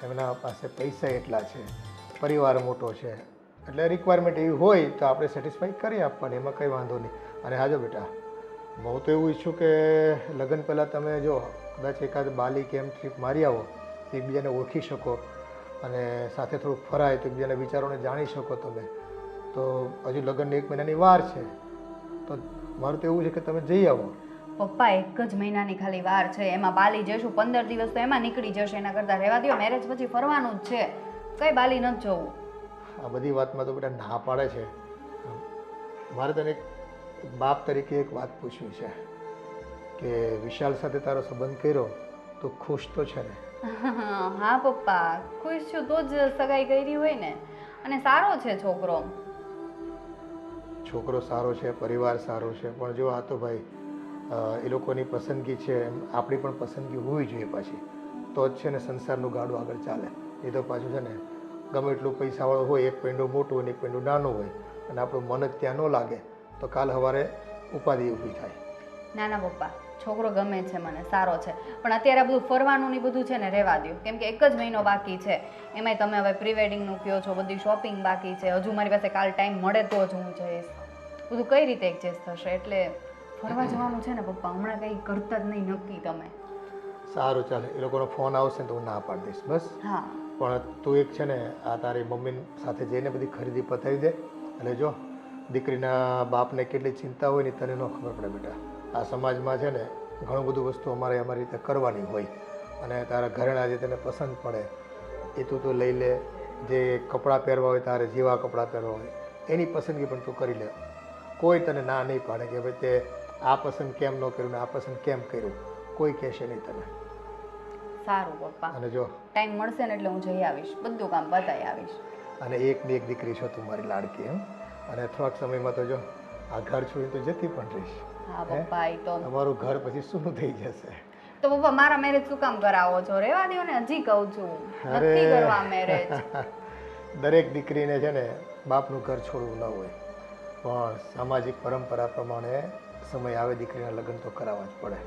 Speaker 1: એમના પાસે પૈસા એટલા છે, પરિવાર મોટો છે, એટલે રિક્વાયરમેન્ટ એવી હોય તો આપણે સેટિસ્ફાઈ કરી આપવાની, એમાં કંઈ વાંધો નહીં. અને હાજો બેટા, હું તો એવું ઈચ્છું કે લગ્ન પહેલાં તમે જો કદાચ એકાદ બાલી કે એમ ટ્રીપ મારી આવો તો એકબીજાને ઓળખી શકો અને સાથે થોડુંક ફરાય તો એકબીજાના વિચારોને જાણી શકો તમે. તો હજુ લગ્નની 1 મહિનાની વાર છે તો મારું તો એવું છે કે તમે જઈ આવો.
Speaker 4: પપ્પા 1 જ મહિનાની ખાલી વાર છે, એમાં બાલી જઈશું. 15 દિવસ તો એમાં નીકળી જશે. એના કરતાં રહેવા દો, મેરેજ પછી ફરવાનું જ છે, કઈ બાલી નથી જવું.
Speaker 1: આ બધી વાતમાં તો બેટા ના પાડે છે. મારે તને એક બાપ તરીકે એક વાત પૂછવી છે કે વિશાલ સાથે તારો સંબંધ કર્યો તો ખુશ તો છે ને?
Speaker 4: હા પપ્પા, ખુશ છું તો જ સગાઈ કરી હોય ને. અને સારો છે છોકરો.
Speaker 1: છોકરો સારો છે, પરિવાર સારો છે, પણ જો આ તો ભાઈ એ લોકોની પસંદગી છે, એમ આપણી પણ પસંદગી હોવી જોઈએ પાછી, તો જ છે ને સંસારનું ગાડું આગળ ચાલે. એ તો પાછું છે ને ગમે એટલું પૈસાવાળો હોય, એક પેંડું મોટું હોય ને એક પેંડું નાનું હોય, અને આપણું મન જ ત્યાં ન લાગે તો કાલ સવારે ઉપાધિ ઊભી થાય.
Speaker 4: ના ના પપ્પા, છોકરો ગમે છે મને, સારો છે. પણ અત્યારે આ બધું ફરવાનું ને બધું છે ને રહેવા દો, કેમ કે 1 જ મહિનો બાકી છે. એમાંય તમે હવે પ્રી વેડિંગનું કહો છો, બધી શોપિંગ બાકી છે. હજુ મારી પાસે કાલ ટાઈમ મળે તો જ હું જઈશ. બધું કઈ રીતે એડજસ્ટ થશે? એટલે ફરવા જવાનું છે ને પપ્પા, હમણાં કંઈ કરતા જ નહીં નક્કી તમે.
Speaker 1: સારું ચાલે, એ લોકોનો ફોન આવશે ને તો હું ના પાડી દઈશ બસ.
Speaker 4: હા
Speaker 1: પણ તું એક છે ને આ તારી મમ્મી સાથે જઈને બધી ખરીદી પતાવી દે. અને જો દીકરીના બાપને કેટલી ચિંતા હોય ને તને ન ખબર પડે બેટા. આ સમાજમાં છે ને ઘણું બધું વસ્તુ અમારી રીતે કરવાની હોય, અને તારા ઘરેણા જે તને પસંદ પડે એ તું તો લઈ લે. જે કપડાં પહેરવા હોય તારે જેવા કપડાં પહેરવા હોય એની પસંદગી પણ તું કરી લે. કોઈ તને ના નહીં પાડે કે ભાઈ તે આ પસંદ કેમ ન કર્યું ને આ પસંદ કેમ કર્યું, કોઈ કહેશે નહીં તને.
Speaker 4: સારું પપ્પા,
Speaker 1: અને જો
Speaker 4: ટાઈમ મળશે ને એટલે હું જઈ આવીશ, બધું કામ બતાવી આવીશ.
Speaker 1: અને એકની એક દીકરી છો તું મારી લાડકી, એમ. અને થોડાક સમયમાં તો જો આ ઘર છોડીને તો જતી પણ રહીશ.
Speaker 4: હા પપ્પા, એ તો
Speaker 1: અમારું ઘર પછી શું થઈ જશે?
Speaker 4: તો પપ્પા મારા મેરેજ શું કામ કરાવો છો? રહેવા દો ને, હજી કહું છું નથી કરવા મેરેજ.
Speaker 1: દરેક દીકરીને છે ને બાપનું ઘર છોડવું ન હોય, પણ સામાજિક પરંપરા પ્રમાણે સમય આવે દીકરીના લગ્ન તો કરાવવા જ પડે,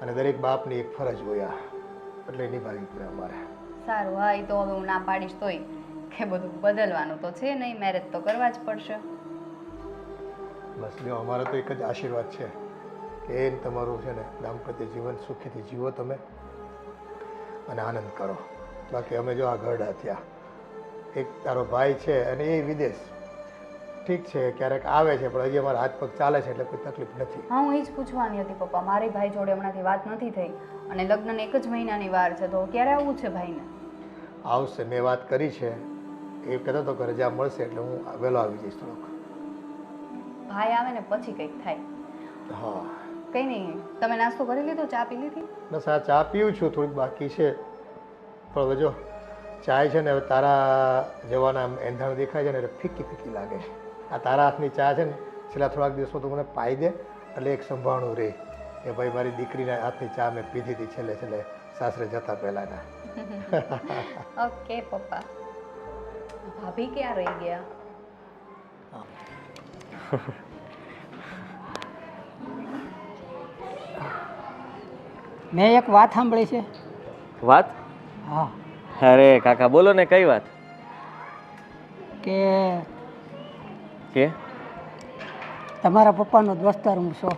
Speaker 1: અને દરેક બાપની એક ફરજ હોય આ, એટલે નિભાવવી પડે અમારે.
Speaker 4: સારું, હા, એ તો હવે હું ના પાડીશ તોય કે બધું બદલવાનું તો છે નહીં, મેરેજ તો કરવા જ પડશે.
Speaker 1: બસ જો અમારો તો એક જ આશીર્વાદ છે કે તમારું છે ને દાંપત્ય જીવન સુખીથી જીવો તમે અને આનંદ કરો. બાકી અમે જો આ ઘરડા થયા, એક તારો ભાઈ છે અને એ વિદેશ, ઠીક છે ક્યારેક આવે છે પણ હજી અમારા હાથ પગ ચાલે છે એટલે કોઈ તકલીફ નથી.
Speaker 4: હા, હું એ જ પૂછવાની હતી પપ્પા, મારી ભાઈ જોડે હમણાંથી વાત નથી થઈ અને લગ્નને 1 જ મહિનાની વાર છે, તો ક્યારે આવવું છે ભાઈને?
Speaker 1: આવશે, મેં વાત કરી છે, એ કહેતો હતો કે રજા મળશે એટલે હું વહેલો આવી જઈશ થોડોક.
Speaker 4: ભાઈ આવે ને પછી કંઈક થાય.
Speaker 1: હા,
Speaker 4: કંઈ નહીં, તમે નાસ્તો કરી લીધો? ચા પી લીધી?
Speaker 1: બસ આ ચા પીવું છું, થોડીક બાકી છે. પણ હવે જો ચાય છે ને હવે તારા જવાના એંધાણ દેખાય છે ને એટલે ફીકી ફીકી લાગે છે. આ તારા હાથની ચા છે ને છેલ્લા થોડાક દિવસમાં તો મને પાઈ દે એટલે એક સંભાળવું રહે કે ભાઈ મારી દીકરીના હાથની ચા મેં પીધી હતી છેલ્લે છેલ્લે સાસરે જતા પહેલાંના.
Speaker 4: ઓકે પપ્પા. ભાભી ક્યાં રહી ગયા?
Speaker 6: મેં એક વાત સાંભળી છે.
Speaker 5: વાત?
Speaker 6: હા,
Speaker 5: અરે કાકા બોલો ને, કઈ વાત?
Speaker 6: કે
Speaker 5: કે
Speaker 6: તમારા પપ્પાનો દોસ્તાર હું છો.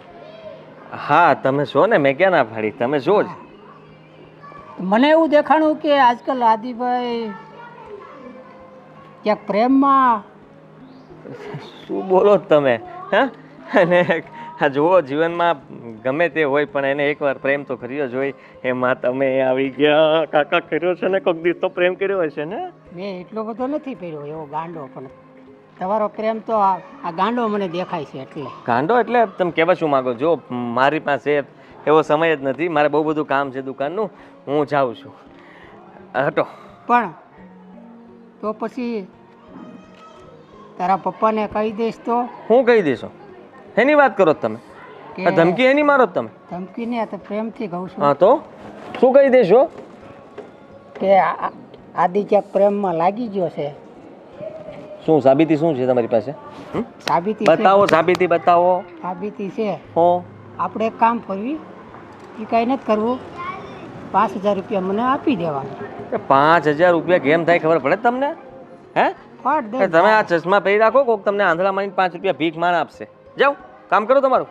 Speaker 5: હા તમે છો ને, મેં ક્યાં ના પાડી, તમે છો જ.
Speaker 6: મને એવું દેખાણું કે આજકાલ આદિભાઈ ક્યાંક પ્રેમમાં.
Speaker 5: શું બોલો તમે? હા, અને આ જુઓ જીવનમાં ગમે તે હોય પણ એને એકવાર પ્રેમ તો કર્યો જ હોય. એમાં તમે આવી ગયા કાકા, કર્યો છે ને કોઈક દિવસ તો પ્રેમ કર્યો હશે ને?
Speaker 6: મેં એટલો બધો નથી કર્યો એવો ગાંડો, પણ તમારો પ્રેમ તો આ ગાંડો મને દેખાય છે. એટલે
Speaker 5: ગાંડો એટલે તમે કહેવા શું માગો? જો મારી પાસે એવો સમય જ નથી, મારે બહુ બધું કામ છે દુકાનનું, હું જાઉં છું. હટો.
Speaker 6: પણ તો પછી તારા પપ્પાને કહી દઈશ તો?
Speaker 5: હું કહી દેશો? એની વાત કરો તમે? આ ધમકી એની મારો તમે?
Speaker 6: ધમકી ને તો પ્રેમથી કહું છું.
Speaker 5: હા તો શું કહી દેશો?
Speaker 6: કે આદિ ક્યાંક પ્રેમમાં લાગી ગયો છે.
Speaker 5: શું સાબિતી શું છે તમારી પાસે?
Speaker 6: સાબિતી છે.
Speaker 5: બતાવો, સાબિતી બતાવો.
Speaker 6: સાબિતી છે.
Speaker 5: હો,
Speaker 6: આપણે એક કામ કરવી, એ કાંઈ નથી કરવું, 5000 રૂપિયા મને આપી દેવાના.
Speaker 5: 5000 રૂપિયા કેમ થાય ખબર પડે તમને? હે,
Speaker 6: ફાટ દે.
Speaker 5: તમે આ ચશ્મા પહેરી રાખો, કોક તમને આંધળા મારીને 5 રૂપિયા ભીખ માર આપશે. જાઓ કામ કરો તમારું.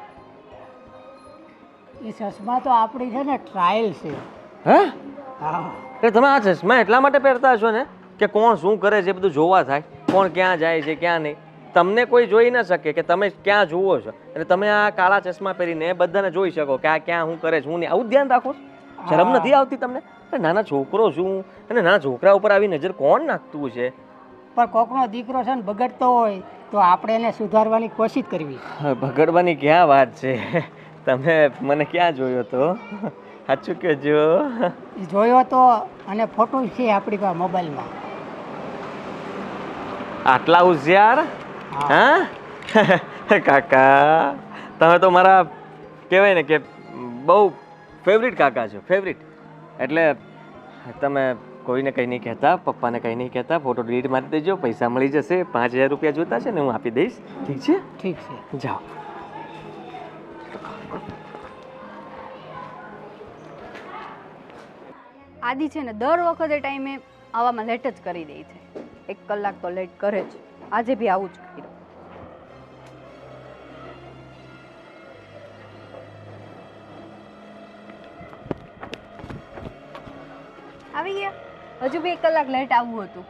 Speaker 6: એ ચશ્મા તો આપણી છે ને ટ્રાયલ છે.
Speaker 5: હે,
Speaker 6: હા,
Speaker 5: એટલે તમે આ ચશ્મા એટલા માટે પહેરતા હશો ને કે કોણ શું કરે છે બધું જોવા થાય, કોણ ક્યાં જાય છે ક્યાં નહીં. તમને કોઈ જોઈ ન શકે કે તમે ક્યાં જુઓ છો, અને તમે આ કાળા ચશ્મા પહેરીને બધાને જોઈ શકો કે આ ક્યાં હું કરે છે, હું નહીં. આવું જ ધ્યાન રાખો છો? શરમ નથી આવતી તમને? અરે નાના છોકરો છું, અને નાના છોકરા ઉપર આવી નજર કોણ નાખતું છે?
Speaker 6: પણ કોકનો દીકરો છે ને બગડતો હોય તો આપણે એને સુધારવાની કોશિશ કરવી.
Speaker 5: બગડવાની ક્યાં વાત છે? તમે મને ક્યાં જોયો તો? સાચું કહેજો.
Speaker 6: ઈ જોયો તો, અને ફોટો છે આપણી પાસે મોબાઈલમાં.
Speaker 5: આટલા હોશિયાર? હા કાકા, તમે તો મારા કહેવાય ને કે બહુ ફેવરિટ કાકા છો, ફેવરિટ. એટલે તમે કોઈને કંઈ નહીં કહેતા, પપ્પાને કંઈ નહીં કહેતા, ફોટો ડિલીટ મારી દેજો, પૈસા મળી જશે. 5000 રૂપિયા જોતા છે ને, હું આપી દઈશ. ઠીક છે?
Speaker 6: ઠીક છે,
Speaker 5: જાઓ.
Speaker 4: આદિ છે ને દર વખતે ટાઈમે આવવામાં લેટ જ કરી દે છે. 1 કલાક તો લેટ કરે જ. આજે બી આવું જ કર્યું. આવી ગયા? હજુ બી 1 કલાક લેટ આવવું હતું.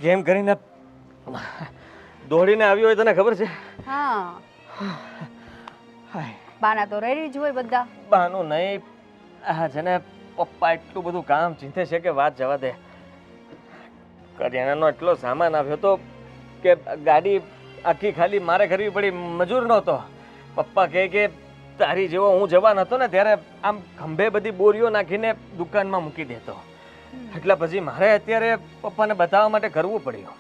Speaker 5: કેમ કરીને દોડીને આવ્યો હોય તને ખબર છે?
Speaker 4: હા, બાના તો રેડી જ હોય બધા.
Speaker 5: બાનું નહીં, આ છે ને પપ્પા એટલું બધું કામ ચીંધે છે કે વાત જવા દે. કરિયાણાનો એટલો સામાન આવ્યો હતો કે ગાડી આખી ખાલી મારે કરવી પડી, મજૂર નહોતો. પપ્પા કહે કે તારી જેવો હું જવાન હતો ને ત્યારે આમ ખંભે બધી બોરીઓ નાખીને દુકાનમાં મૂકી દેતો. એટલે પછી મારે અત્યારે પપ્પાને બતાવવા માટે કરવું પડ્યું.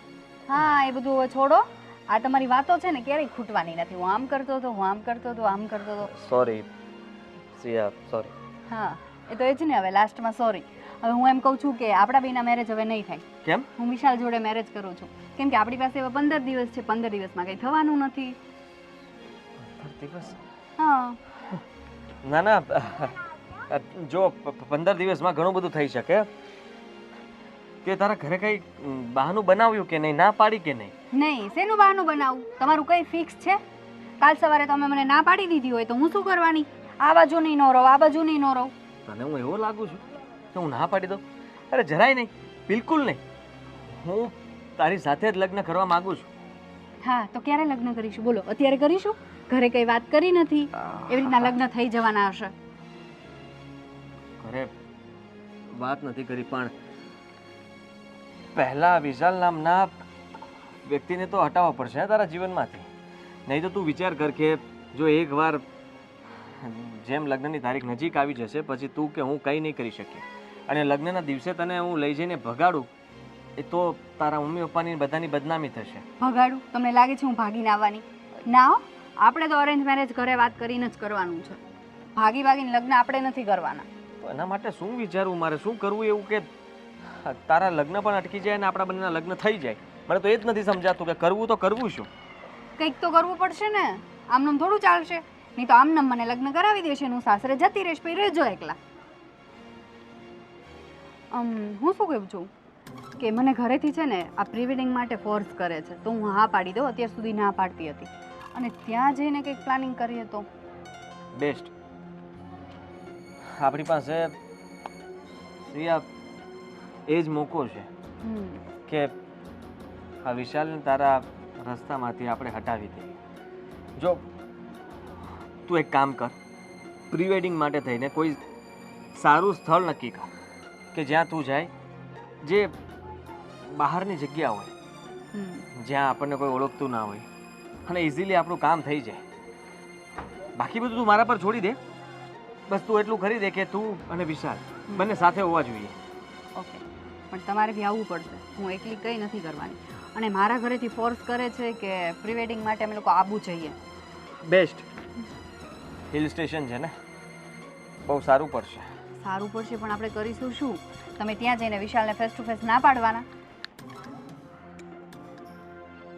Speaker 4: હા, એ બધું હવે છોડો. આ તમારી વાતો છે ને ક્યારેય ખૂટવાની નથી. હું આમ કરતો હતો, હું આમ કરતો હતો, આમ કરતો હતો.
Speaker 5: સોરી સિયા, સોરી.
Speaker 4: હા, એ તો એ જ ને. હવે લાસ્ટમાં સોરી. હવે હું એમ કહું છું કે આપણા બેના મેરેજ હવે નહીં થાય.
Speaker 5: કેમ?
Speaker 4: હું વિશાલ જોડે મેરેજ કરું છું. કેમ કે આપણી પાસે હવે 15 દિવસ છે. 15 દિવસમાં કંઈ થવાનું નથી.
Speaker 5: 15 દિવસ?
Speaker 4: હા.
Speaker 5: ના ના, જો 15 દિવસમાં ઘણું બધું થઈ શકે. તે તારા ઘરે કઈ બહાનું બનાવ્યું કે નહીં? ના પાડી કે નહીં?
Speaker 4: નહીં, શેનું બહાનું બનાવું? તમારું કંઈ ફિક્સ છે? કાલ સવારે તમે મને ના પાડી દીધી હોય તો હું શું કરવાની? આ બાજુ નહીં નો રહો, આ બાજુ નહીં નો રહો.
Speaker 5: તને હું એવો લાગુ છું કે હું ના પાડી દઉં? અરે જરાય નહીં, બિલકુલ નહીં. હું તારી સાથે જ લગ્ન કરવા માંગુ છું.
Speaker 4: હા, તો ક્યારે લગ્ન કરીશું? બોલો, અત્યારે કરીશું? ઘરે કઈ વાત કરી નથી. એવી રીતના લગ્ન થઈ જવાના હશે.
Speaker 5: ઘરે વાત નથી કરી, પણ પહેલા વિશાલ નામના વ્યક્તિને તો હટાવવા પડશે તારા જીવનમાંથી. નહીં તો તું વિચાર કર કે જો એકવાર જેમ લગ્નની તારીખ નજીક આવી જશે પછી તું કે હું કંઈ નહીં કરી શકીએ, અને લગ્નના દિવસે તને હું લઈ જઈને ભગાડું, એ તો તારા મમ્મી પપ્પાની બધાની બદનામી થશે.
Speaker 4: ભગાડું? તમને લાગે છે હું ભાગીને આવવાની? ના હો, આપણે તો અરેન્જ મેરેજ ઘરે વાત કરીને જ કરવાનું છે. ભાગીને લગ્ન આપણે નથી કરવાના.
Speaker 5: તો એના માટે શું વિચારવું મારે? શું કરવું એવું કે તારા લગ્ન પણ અટકી જાય અને આપણા બંનેના લગ્ન થઈ જાય? મને તો એ જ નથી સમજાતું કે કરવું તો કરવું શું?
Speaker 4: કંઈક તો કરવું પડશે ને. આમનામ થોડું ચાલશે. નહીં તો આમનામ મને લગ્ન કરાવી દેશે, હું સાસરે જતી રહીશ, પછી રહેજો એકલા. હું શું કહું છું કે મને ઘરેથી છે ને આ પ્રી વેડિંગ માટે ફોર્સ કરે છે, તો હું હા પાડી દઉં. અત્યાર સુધી ના પાડતી હતી, અને ત્યાં જઈને કંઈક પ્લાનિંગ કરીએ તો
Speaker 5: બેસ્ટ. આપણી પાસે સિયા એ જ મોકો છે કે આ વિશાલને તારા રસ્તામાંથી આપણે હટાવી દઈએ. જો તું એક કામ કર, પ્રી વેડિંગ માટે થઈને કોઈ સારું સ્થળ નક્કી કર કે જ્યાં તું જાય, જે બહારની જગ્યા હોય, જ્યાં આપણને કોઈ ઓળખતું ના હોય, અને ઇઝીલી આપણું કામ થઈ જાય. બાકી બધું તું મારા પર છોડી દે. બસ તું એટલું કરી દે કે તું અને વિશાલ બંને સાથે હોવા જોઈએ.
Speaker 4: ઓકે, પણ તમારે બી આવવું પડશે. હું એકલી કંઈ નથી કરવાની. અને મારા ઘરેથી ફોર્સ કરે છે કે પ્રી વેડિંગ માટે અમે લોકો આવવું જોઈએ.
Speaker 5: બેસ્ટ. હિલ સ્ટેશન છે ને, બહુ સારું પડશે.
Speaker 4: સારું પડશે, પણ આપણે કરીશું શું? તમે ત્યાં જઈને વિશાલને ફેસ ટુ ફેસ ના પાડવાના?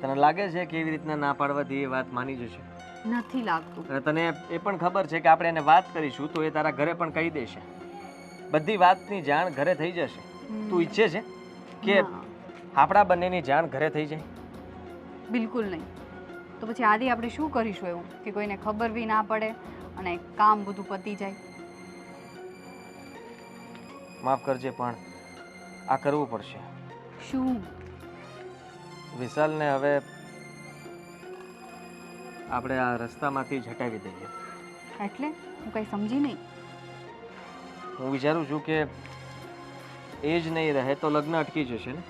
Speaker 5: તને લાગે છે કે એવી રીતના ના પાડવાથી એ વાત માની જશે?
Speaker 4: નથી લાગતું.
Speaker 5: અને તને એ પણ ખબર છે કે આપણે એને વાત કરીશું તો એ તારા ઘરે પણ કહી દેશે. બધી વાતની જાણ ઘરે થઈ જશે. તું ઈચ્છે છે કે આપણા બંનેની જાણ ઘરે થઈ જાય?
Speaker 4: બિલકુલ નહીં. તો પછી આદિ આપણે શું કરીશું એવું કે કોઈને ખબર બી ના પડે અને કામ બધું પતી જાય?
Speaker 5: માફ કરજે, પણ આ કરવું પડશે.
Speaker 4: શું?
Speaker 5: વિશાલને હવે આપણે આ રસ્તામાંથી જ હટાવી દઈએ.
Speaker 4: એટલે હું કંઈ સમજી નહીં.
Speaker 5: હું વિચારું છું કે એ જ નહીં રહે તો લગ્ન અટકી જશે ને.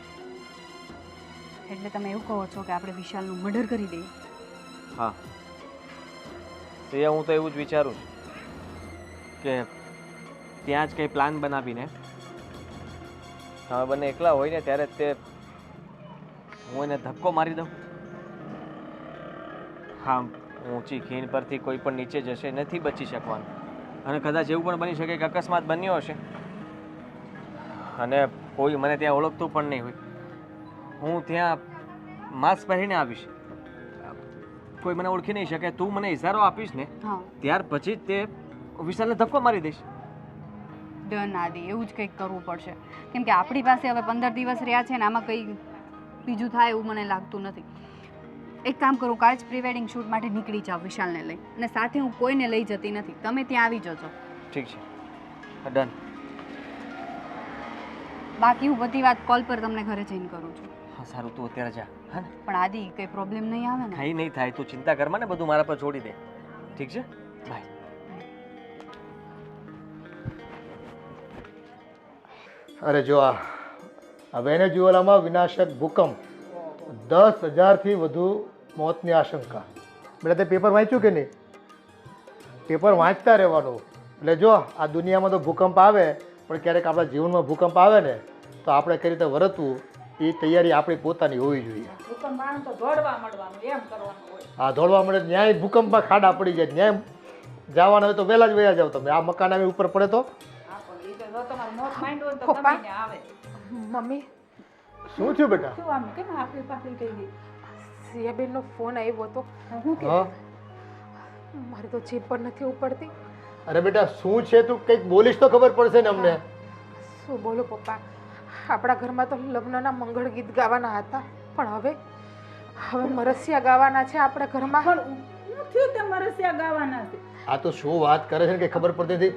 Speaker 4: એટલે તમે એવું કહો છો કે આપણે વિશાલનું મર્ડર કરી દઈએ?
Speaker 5: હા, તે હું તો એવું જ વિચારું છું કે ત્યાં જ કંઈ પ્લાન બનાવીને તમે બંને એકલા હોય ને ત્યારે જ તે હું એને ધક્કો મારી દઉં. હા, ઊંચી ખીણ પરથી કોઈ પણ નીચે જશે, નથી બચી શકવાનું. અને કદાચ એવું પણ બની શકે કે અકસ્માત બન્યો હશે અને કોઈ મને ત્યાં ઓળખતું પણ નહીં હોય. હું ત્યાં માસ્ક પહેરીને આવીશ, કોઈ મને ઓળખી નહીં શકે. તું મને ઇશારો આપીશ ને
Speaker 4: હા,
Speaker 5: ત્યાર પછી જ તે વિશાલને ધક્કો મારી દઈશ.
Speaker 4: ડન આદિ, એવું જ કંઈક કરવું પડશે. કેમ કે આપણી પાસે હવે 15 દિવસ રહ્યા છે ને આમાં કંઈ બીજું થાય એવું મને લાગતું નથી. એક કામ કરું, કાલ જ પ્રી વેડિંગ શૂટ માટે નીકળી જાઓ વિશાલને લઈ, અને સાથે હું કોઈને લઈ જતી નથી. તમે ત્યાં આવી જજો.
Speaker 5: ઠીક છે, ડન.
Speaker 4: બાકી હું બધી વાત કોલ પર તમને ઘરે જઈને કરું છું.
Speaker 5: હા સારું, તું અત્યારે જા. હા ને,
Speaker 4: પણ આદિ કંઈ પ્રોબ્લેમ નહીં આવે ને?
Speaker 5: કંઈ નહીં થાય, તું ચિંતા કરમાં ને, બધું મારા પર છોડી દે. ઠીક છે, બાય.
Speaker 1: અરે જો આ વેનેઝુએલામાં વિનાશક ભૂકંપ, 10,000થી વધુ મોતની આશંકા. બેટા તે પેપર વાંચ્યું કે નહીં? પેપર વાંચતા રહેવાનું. એટલે જો આ દુનિયામાં તો ભૂકંપ આવે, પણ ક્યારેક આપણા જીવનમાં ભૂકંપ આવે ને તો આપણે કઈ રીતે વર્તવું એ તૈયારી આપણી પોતાની હોવી જોઈએ. હા, દોડવા મળે. ન્યાય ભૂકંપમાં ખાડા પડી જાય, ન્યાય જવાના હોય તો વહેલા જ વયા જાવ તમે. આ મકાન આવી ઉપર પડે તો
Speaker 3: પપ્પા, મમ્મી,
Speaker 1: શું થયું બેટા?
Speaker 3: સિયાબેનનો ફોન આવ્યો હતો.
Speaker 1: હા,
Speaker 3: મારે તો જીભ પર નથી ઉપડતી.
Speaker 1: અરે બેટા શું છે? તું કંઈક બોલીશ તો ખબર પડશે ને અમને.
Speaker 3: શું બોલું પપ્પા, આપણા ઘરમાં તો લગ્નના મંગળ ગીત ગાવાના હતા, પણ હવે મરસિયા ગાવાના છે આપણા ઘરમાં.
Speaker 1: આ તો શું વાત કરે છે ને કે ખબર પડતી નથી.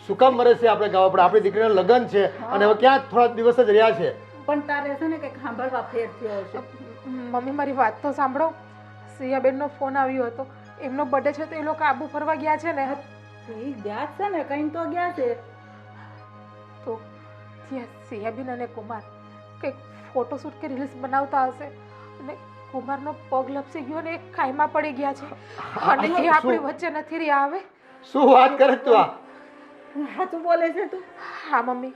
Speaker 1: શું કામ મરે છે આપણે ગાવા પડે? આપણી દીકરીનું લગ્ન છે અને હવે ક્યાં થોડા દિવસ જ રહ્યા છે.
Speaker 2: પણ તારે છે ને કંઈક સાંભળવા ફેર થયો હશે.
Speaker 3: મમ્મી મારી વાત તો સાંભળો. સિયાબેનનો ફોન આવ્યો હતો, એમનો બર્થડે છે તો એ લોકો આબુ ફરવા ગયા છે ને.
Speaker 2: એ ગયા છે ને, કઈ તો ગયા છે.
Speaker 3: તો ત્યાં સિયાબેન અને કુમાર કંઈક ફોટોશૂટ કે રીલ્સ બનાવતા હશે અને કુમારનો પગ લપસી ગયો ને એ ખાઈમાં પડી ગયા છે અને એ આપણી વચ્ચે નથી રહ્યા. હવે
Speaker 1: શું વાત કરે તું? આ
Speaker 2: સાચું બોલે છે તું?
Speaker 3: હા મમ્મી,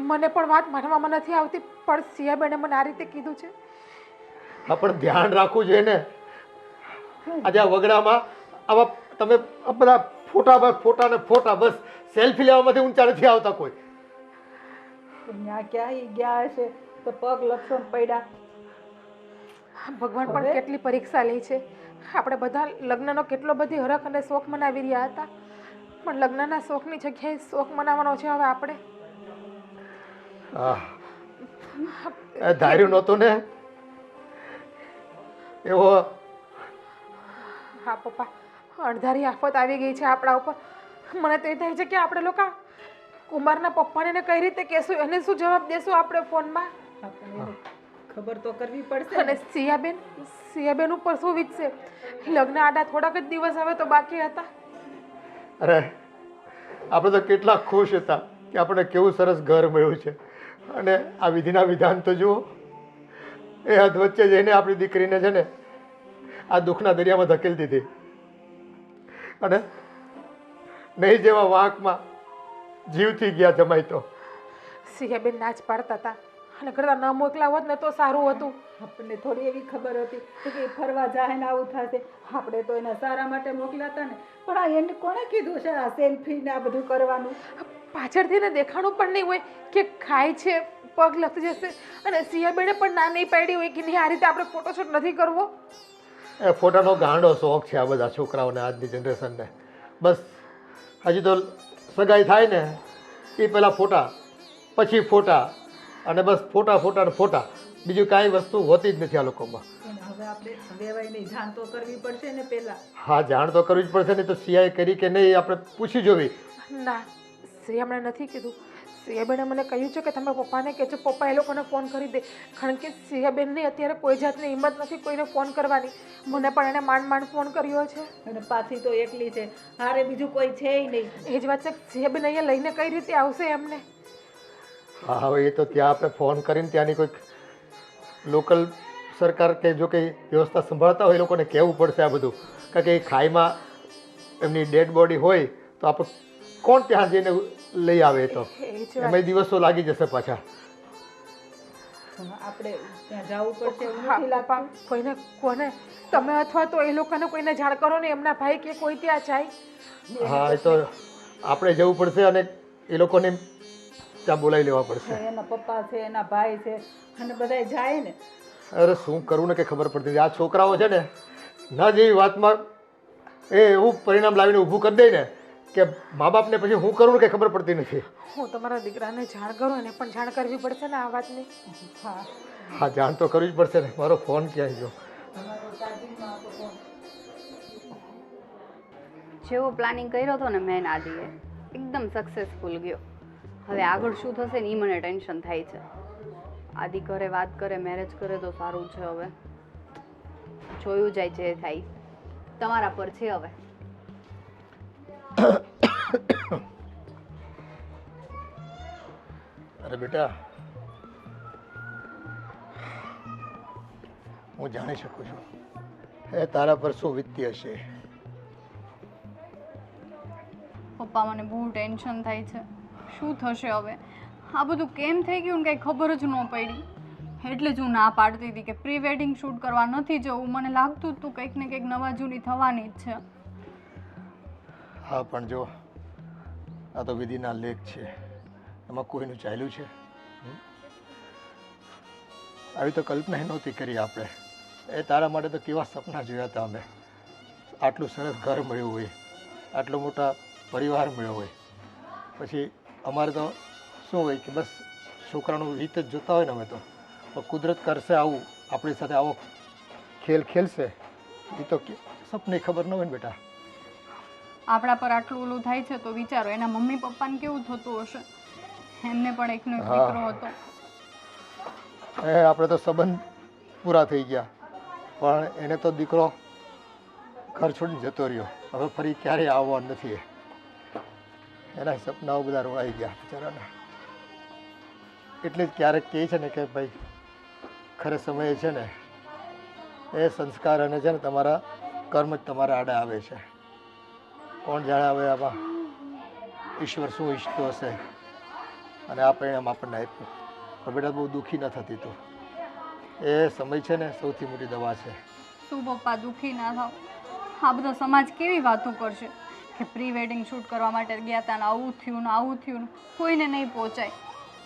Speaker 3: મને પણ વાત માનવામાં નથી આવતી, પણ સિયાબેને મને આ રીતે કીધું છે.
Speaker 1: હા, પણ ધ્યાન રાખવું જોઈએ ને. આજે આ વગડામાં આવા તમે બધા ફોટા ને ફોટા, બસ સેલ્ફી લેવામાંથી ઊંચા નથી આવતા કોઈ.
Speaker 2: ત્યાં ક્યાં ગયા હશે તો પગ લપસણ પડ્યા.
Speaker 3: ભગવાન પણ કેટલી પરીક્ષા લે છે. આપણે બધા લગ્નનો કેટલો બધી હરખ અને શોખ મનાવી રહ્યા હતા, પણ લગ્નના શોખની જગ્યાએ શોખ મનાવવાનો છે હવે આપણે.
Speaker 1: ધાર્યું નહોતું ને એવો.
Speaker 3: હા પપ્પા, અણધારી આફત આવી ગઈ છે આપણા ઉપર. મને તો એ થાય છે કે આપણે લોકો કુમારના પપ્પાને કઈ રીતે કહેશું, એને શું જવાબ દેશું આપણે ફોનમાં?
Speaker 2: ખબર તો કરવી પડશે.
Speaker 3: અને સિયાબેન ઉપર શું વીતશે? લગ્ન આડા થોડાક જ દિવસ હવે તો બાકી હતા.
Speaker 1: અરે આપણે તો કેટલા ખુશ હતા કે આપણે કેવું સરસ ઘર મળ્યું છે, અને આ વિધિના વિધાન તો જુઓ. એ હદ વચ્ચે જઈને આપણી દીકરીને છે ને આ દુઃખના દરિયામાં ધકેલી દીધી, અને નહીં જેવા વાંકમાં જીવથી ગયા જમાઈ તો.
Speaker 3: સિયાબેન નાચ પાડતા હતા અને કરતા ન મોકલા હોત ને તો સારું હતું.
Speaker 2: આપણને થોડી એવી ખબર હતી કે ફરવા જાય ને આવું થશે. આપણે તો એના સારા માટે મોકલ્યા હતા ને, પણ આ એને કોણે કીધું છે આ સેલ્ફી ને આ બધું કરવાનું?
Speaker 3: પાછળથી ને દેખાણું પણ નહીં હોય કે ખાય છે, પગ લપસી જશે, અને સિયાબેને પણ ના નહીં પાડી હોય કે નહીં આ રીતે આપણે ફોટોશૂટ નથી કરવો.
Speaker 1: એ ફોટાનો ગાંડો શોખ છે આ બધા છોકરાઓને, આજની જનરેશનને. બસ હજી તો સગાઈ થાય ને એ પહેલાં ફોટા, પછી ફોટા, અને બસ ફોટા ને ફોટા. બીજું કાંઈ વસ્તુ હોતી જ નથી આ લોકોમાં.
Speaker 2: હવે આપણે વેવાઈની જાણ તો કરવી પડશે ને પહેલા.
Speaker 1: હા, જાણ તો કરવી જ પડશે ને. તો સિયાએ કરી કે નહીં આપણે પૂછી જોવી.
Speaker 3: ના, સિયામણે નથી કીધું. સિયાબેને મને કહ્યું છે કે તમે પપ્પાને કહેજો, પપ્પા એ લોકોને ફોન કરી દે, કારણ કે સિયાબેનની અત્યારે કોઈ જાતની હિંમત નથી કોઈને ફોન કરવાની. મને પણ એને માંડ માંડ ફોન કર્યો છે.
Speaker 2: અને પાછી તો એકલી છે, હારે બીજું કોઈ છે નહીં.
Speaker 3: એ જ વાત છે, સિયાબેન અહીંયા લઈને કઈ રીતે આવશે એમને?
Speaker 1: હા હવે એ તો ત્યાં આપણે ફોન કરીને ત્યાંની કોઈક લોકલ સરકાર કે જો કંઈ વ્યવસ્થા સંભાળતા હોય એ લોકોને કહેવું પડશે આ બધું. કારણ કે એ ખાઈમાં એમની ડેડ બોડી હોય તો આપણે કોણ ત્યાં જઈને લઈ આવે? તો
Speaker 3: એ જ વાત.
Speaker 1: એમાં દિવસો લાગી જશે પાછા.
Speaker 2: આપણે ત્યાં જવું પડશે એવું
Speaker 3: હા,
Speaker 2: નથી
Speaker 3: પપ્પા,
Speaker 2: લાગતું?
Speaker 3: કોઈને કોને તમે અથવા તો એ લોકોને કોઈને જાણ કરો ને, એમના ભાઈ કે કોઈ ત્યાં જાય.
Speaker 1: હા એ તો આપણે જવું પડશે અને એ લોકોને ત્યાં બોલાવી લેવા પડશે.
Speaker 2: એના પપ્પા છે, એના ભાઈ છે, અને બધા જાય ને.
Speaker 1: અરે શું કરવું ને કે ખબર પડતી નથી. આ છોકરાઓ છે ને ના જેવી વાતમાં એ એવું પરિણામ લાવીને ઊભું કરી દે ને કે મા બાપને પછી હું કરું ને કે ખબર પડતી નથી.
Speaker 3: હું તમારા દીકરાને જાણ કરું, એને પણ જાણ કરવી પડશે ને આ વાતની.
Speaker 2: હા,
Speaker 1: હા જાણ તો કરવી જ પડશે ને. મારો ફોન ક્યાંય ગયો?
Speaker 4: જેવો પ્લાનિંગ કર્યો હતો ને મેં આદિએ, એકદમ સક્સેસફુલ ગયો. હવે આગળ શું થશે ને એ મને ટેન્શન થાય છે. આદિ ઘરે વાત કરે, મેરેજ કરે તો સારું છે. હવે જોયું જાય જે થાય. તમારા પર છે હવે.
Speaker 1: અરે બેટા, હું જાણી શકું છું એ તારા પર શું વીતતી હશે.
Speaker 4: પપ્પા મને બહુ ટેન્શન થાય છે. શું થશે હવે? આ બધું કેમ થઈ ગયું ને કંઈ ખબર જ ન પડી. એટલે જ હું ના પાડતી હતી કે પ્રી વેડિંગ શૂટ કરવા નથી જવું. મને લાગતું હતું કંઈક ને કંઈક નવા જૂની થવાની જ છે.
Speaker 1: હા પણ જો આ તો વિધિના લેખ છે, એમાં કોઈનું ચાલ્યું છે? આવી તો કલ્પના નહોતી કરી આપણે. એ તારા માટે તો કેવા સપના જોયા હતા અમે. આટલું સરસ ઘર મળ્યું હોય, આટલો મોટા પરિવાર મળ્યો હોય, પછી અમારે તો શું હોય કે બસ છોકરાનું રીત જ જોતા હોય ને અમે તો. કુદરત કરશે આવું, આપણી સાથે આવો ખેલ ખેલશે, એ તો સપને ખબર ન હોય ને બેટા.
Speaker 4: આપણા પર આટલું ઓલું થાય છે તો વિચારો એના મમ્મી પપ્પાને કેવું થતું હશે. એમને પણ એકનો એક
Speaker 1: હા.
Speaker 4: દીકરો હતો.
Speaker 1: આપણે તો સંબંધ પૂરા થઈ ગયા, પણ એને તો દીકરો ઘર છોડીને જતો રહ્યો. હવે ફરી ક્યારેય આવવા નથી. એના સપનાઓ બધા રોવાઈ ગયા બિચારાના. એટલે જ ક્યારેક કહે છે ને કે ભાઈ ખરે સમયે છે ને એ સંસ્કાર અને છે ને તમારા કર્મ જ તમારા આડે આવે છે. કોણ જાણે હવે આમાં ઈશ્વર શું ઈચ્છતો હશે અને આ પરિણામ આપણને આપ્યું. પણ બેટા બહુ દુઃખી ન થતી તું. એ સમય છે ને સૌથી મોટી દવા છે.
Speaker 4: શું પપ્પા દુઃખી ના થાવ? આ બધો સમાજ કેવી વાતો કરશે કે પ્રી વેડિંગ શૂટ કરવા માટે ગયા હતા ને આવું થયું ને આવું થયું ને કોઈને નહીં પહોંચાય.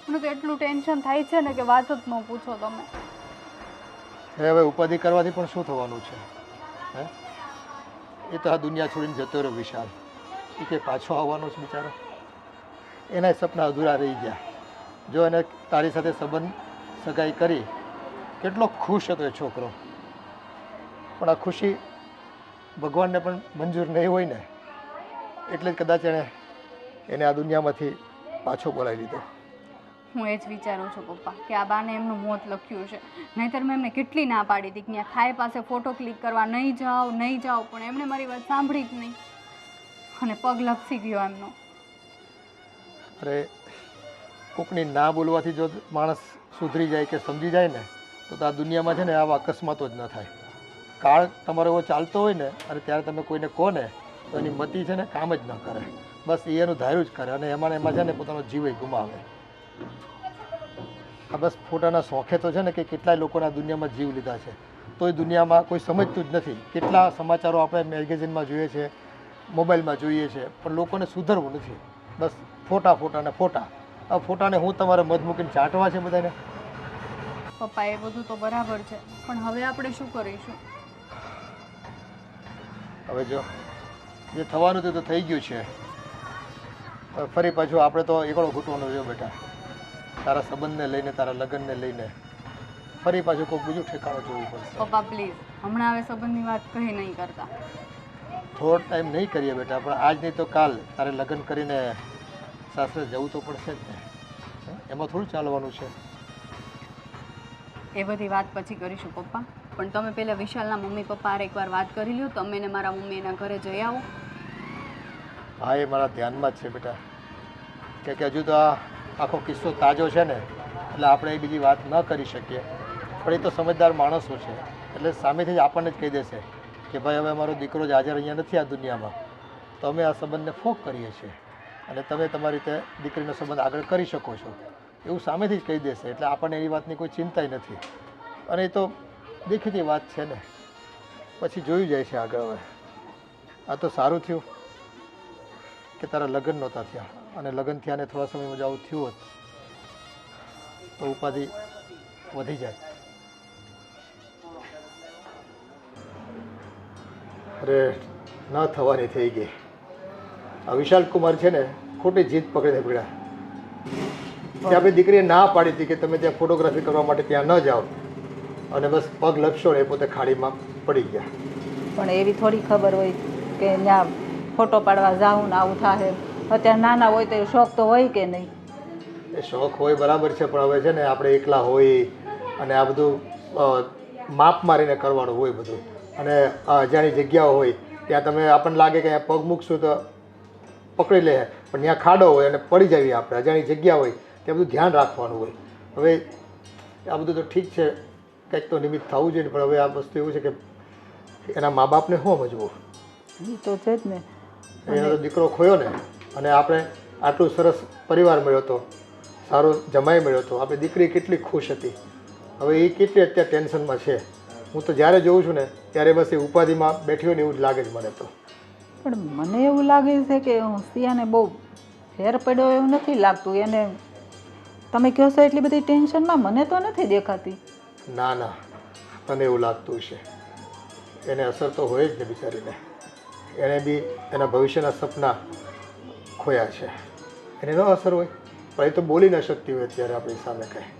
Speaker 4: મને તો એટલું ટેન્શન થાય છે ને કે વાત જ ન પૂછો તમે.
Speaker 1: હવે ઉપાધિ કરવાથી પણ શું થવાનું છે? હે એ તો આ દુનિયા છોડીને જતો રહ્યો વિશાલ. એ કે પાછો આવવાનો છે બિચારો. એના સપના અધૂરા રહી ગયા. જો એને તારી સાથે સંબંધ સગાઈ કરી, કેટલો ખુશ હતો એ છોકરો. પણ આ ખુશી ભગવાનને પણ મંજૂર નહીં હોય ને, એટલે જ કદાચ એને આ દુનિયામાંથી પાછો બોલાવી લીધો.
Speaker 4: હું એ જ વિચારું છું પપ્પા કે આ બાને એમનું મોત લખ્યું છે. નહીંતર મેં એમને કેટલી ના પાડી હતી કે ત્યાં ખાઈ પાસે ફોટો ક્લિક કરવા નહીં જાઓ નહીં જાઓ, પણ એમણે મારી વાત સાંભળી જ નહીં અને પગ લપસી ગયો એમનો.
Speaker 1: અરે કોકની ના બોલવાથી જો માણસ સુધરી જાય કે સમજી જાય ને તો આ દુનિયામાં છે ને આવા અકસ્માતો જ ન થાય. કાળ તમારો એવો ચાલતો હોય ને અને ત્યારે તમે કોઈને કહો ને તો એની મતિ છે ને કામ જ ન કરે. બસ એ એનું ધાર્યું જ કરે અને એમાં છે ને પોતાનો જીવ ગુમાવે. આ બસ ફોટાના શોખે તો છે ને કે કેટલાય લોકોના દુનિયામાં જીવ લીધા છે, તો એ દુનિયામાં કોઈ સમજતું જ નથી. કેટલા સમાચારો આપણે મેગેઝિનમાં જોઈએ છે, મોબાઈલમાં જોઈએ છે, પણ લોકોને સુધરવું નથી. બસ ફોટા ફોટા ને ફોટા. આ ફોટાને હું તમારે મધ મૂકીને ચાટવા છે બધાને?
Speaker 4: પપ્પા એ બધું તો બરાબર છે, પણ હવે આપણે શું કરીશું?
Speaker 1: હવે જો જે થવાનું હતું તો થઈ ગયું છે. હવે ફરી પાછું આપણે તો એકડો ઘૂંટવાનો રહ્યો બેટા. તારા સંબંધને લઈને, તારા લગ્નને લઈને ફરી પાછું કોઈક બીજું ઠેકાણું જોવું પડશે.
Speaker 4: પપ્પા પ્લીઝ હમણાં હવે સંબંધની વાત કહી નહીં કરતા.
Speaker 1: થોડો ટાઈમ નહીં કરીએ બેટા, પણ આજ નહીં તો કાલ તારે લગ્ન કરીને સાસરે જવું તો પડશે જ ને. એમાં થોડું ચાલવાનું છે.
Speaker 4: એ બધી વાત પછી કરીશું પપ્પા, પણ તમે પહેલાં વિશાલના મમ્મી પપ્પા હારે એકવાર વાત કરી લ્યો. તમે ને મારા મમ્મી એના ઘરે જઈ આવો.
Speaker 1: હા, એ મારા ધ્યાનમાં જ છે બેટા, કે હજુ તો આ આખો કિસ્સો તાજો છે ને, એટલે આપણે એ બીજી વાત ન કરી શકીએ. પણ એ તો સમજદાર માણસો છે, એટલે સામેથી જ આપણને જ કહી દેશે કે ભાઈ હવે અમારો દીકરો જ હાજર અહીંયા નથી આ દુનિયામાં, તો અમે આ સંબંધને ફોક કરીએ છીએ અને તમે તમારી રીતે દીકરીનો સંબંધ આગળ કરી શકો છો, એવું સામેથી જ કહી દેશે. એટલે આપણને એની વાતની કોઈ ચિંતા નથી. અને એ તો દેખીતી વાત છે ને, પછી જોયું જાય છે આગળ. હવે આ તો સારું થયું કે તારા લગ્ન નહોતા થયા, અને લગ્ન થયા ને થોડા સમયમાં જ આવું થયું હોત તો ઉપાધિ વધી જાય. અરે ન થવાની થઈ ગઈ. આ વિશાલ કુમાર છે ને ખોટી જીત પકડીને પડ્યા. ત્યાં આપણી દીકરીએ ના પાડી હતી કે તમે ત્યાં ફોટોગ્રાફી કરવા માટે ત્યાં ન જાઓ, અને બસ પગ લપસો ને એ પોતે ખાડીમાં પડી ગયા.
Speaker 2: પણ એવી થોડી ખબર હોય કે ત્યાં ફોટો પાડવા જાઉં ને આવું થાય. અત્યારે નાના હોય તો એ શોખ તો હોય કે નહીં?
Speaker 1: એ શોખ હોય બરાબર છે, પણ હવે છે ને આપણે એકલા હોય અને આ બધું માપ મારીને કરવાનું હોય બધું, અને અજાણી જગ્યાઓ હોય ત્યાં તમે આપણને લાગે કે અહીંયા પગ મૂકશું તો પકડી લે, પણ ત્યાં ખાડો હોય અને પડી જઈએ આપણે. અજાણી જગ્યા હોય ત્યાં બધું ધ્યાન રાખવાનું હોય. હવે આ બધું તો ઠીક છે, કંઈક તો નિમિત્ત થવું જોઈએ, પણ હવે આ વસ્તુ એવું છે કે એના મા બાપને શું સમજવું?
Speaker 2: એ તો છે જ ને.
Speaker 1: એનો તો દીકરો ખોયો ને, અને આપણે આટલું સરસ પરિવાર મળ્યો હતો, સારો જમાઈ મળ્યો હતો, આપણી દીકરી કેટલી ખુશ હતી. હવે એ કેટલી અત્યારે ટેન્શનમાં છે. હું તો જ્યારે જોઉં છું ને ત્યારે બસ એ ઉપાધિમાં બેઠી હોય ને એવું જ લાગે છે મને તો.
Speaker 2: પણ મને એવું લાગે છે કે સિયાને બહુ ફેર પડ્યો એવું નથી લાગતું. એને તમે કહો છો એટલી બધી ટેન્શનમાં મને તો નથી દેખાતી.
Speaker 1: ના ના, તને એવું લાગતું છે. એને અસર તો હોય જ ને બિચારીને. એણે બી એના ભવિષ્યના સપના ખોયા છે. એને ન અસર હોય, પણ એ તો બોલી ન શકતી હોય અત્યારે આપણી સામે કંઈ.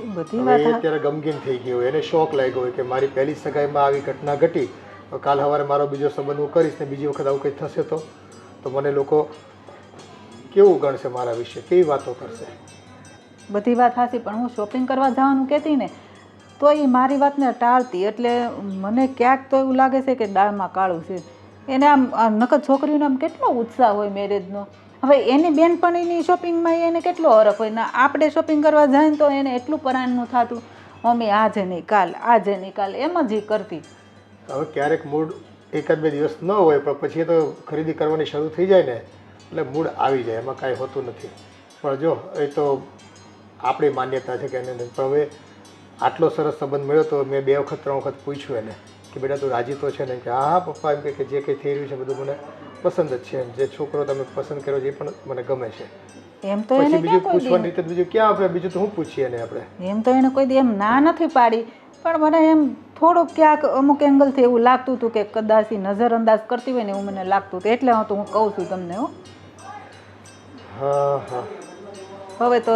Speaker 2: એ બધી
Speaker 1: હવે એ
Speaker 2: વાત
Speaker 1: અત્યારે ગમગીન થઈ ગઈ હોય, એને શોખ લાગ્યો હોય કે મારી પહેલી સગાઈમાં આવી ઘટના ઘટી, તો કાલ સવારે મારો બીજો સંબંધ હું કરીશ ને બીજી વખત આવું કંઈ થશે તો મને લોકો કેવું ગણશે, મારા વિશે કેવી વાતો કરશે.
Speaker 2: બધી વાત સાચી, પણ હું શોપિંગ કરવા જવાનું કહેતી ને તો એ મારી વાતને ટાળતી. એટલે મને ક્યાંક તો એવું લાગે છે કે દાળમાં કાળું છે. એને આમ નકર છોકરીઓને આમ કેટલો ઉત્સાહ હોય મેરેજનો. હવે એની બેનપણીની શોપિંગમાં એને કેટલો હરખ હોય ને આપણે શોપિંગ કરવા જાય ને તો એને એટલું પરાણનું થતું, મમ્મી આજે નહીં કાલ, આજે નહીં કાલ, એમ જ એ કરતી.
Speaker 1: હવે ક્યારેક મૂડ એકાદ બે દિવસ ન હોય, પણ પછી તો ખરીદી કરવાની શરૂ થઈ જાય ને એટલે મૂડ આવી જાય, એમાં કાંઈ હોતું નથી. પણ જો એ તો આપણી માન્યતા છે કે એને, પણ હવે આટલો સરસ સંબંધ મળ્યો તો મેં 2 વખત 3 વખત પૂછ્યું એને કે બેટા તું રાજી તો છે ને? કે હા પપ્પા, એમ કે જે કંઈ થઈ રહ્યું છે બધું મને પસંદ જ છે, જે છોકરો તમે પસંદ કર્યો છે એ પણ મને ગમે છે.
Speaker 2: એમ તો
Speaker 1: પછી
Speaker 2: એને
Speaker 1: બીજું
Speaker 2: ક્યાં કોઈ
Speaker 1: પૂછવાની રીતે બીજું ક્યાં આપણે બીજું તો શું પૂછીએ એને આપણે?
Speaker 2: એમ તો એને કોઈ દી એમ ના નથી પાડી, પણ મને એમ થોડુંક ક્યાંક અમુક એંગલથી એવું લાગતું હતું કે કદાચ ઈ નજરઅંદાજ કરતી હોય ને એવું મને લાગતું હતું. એટલે હું કહું છું તમને.
Speaker 1: હા હા,
Speaker 2: હવે તો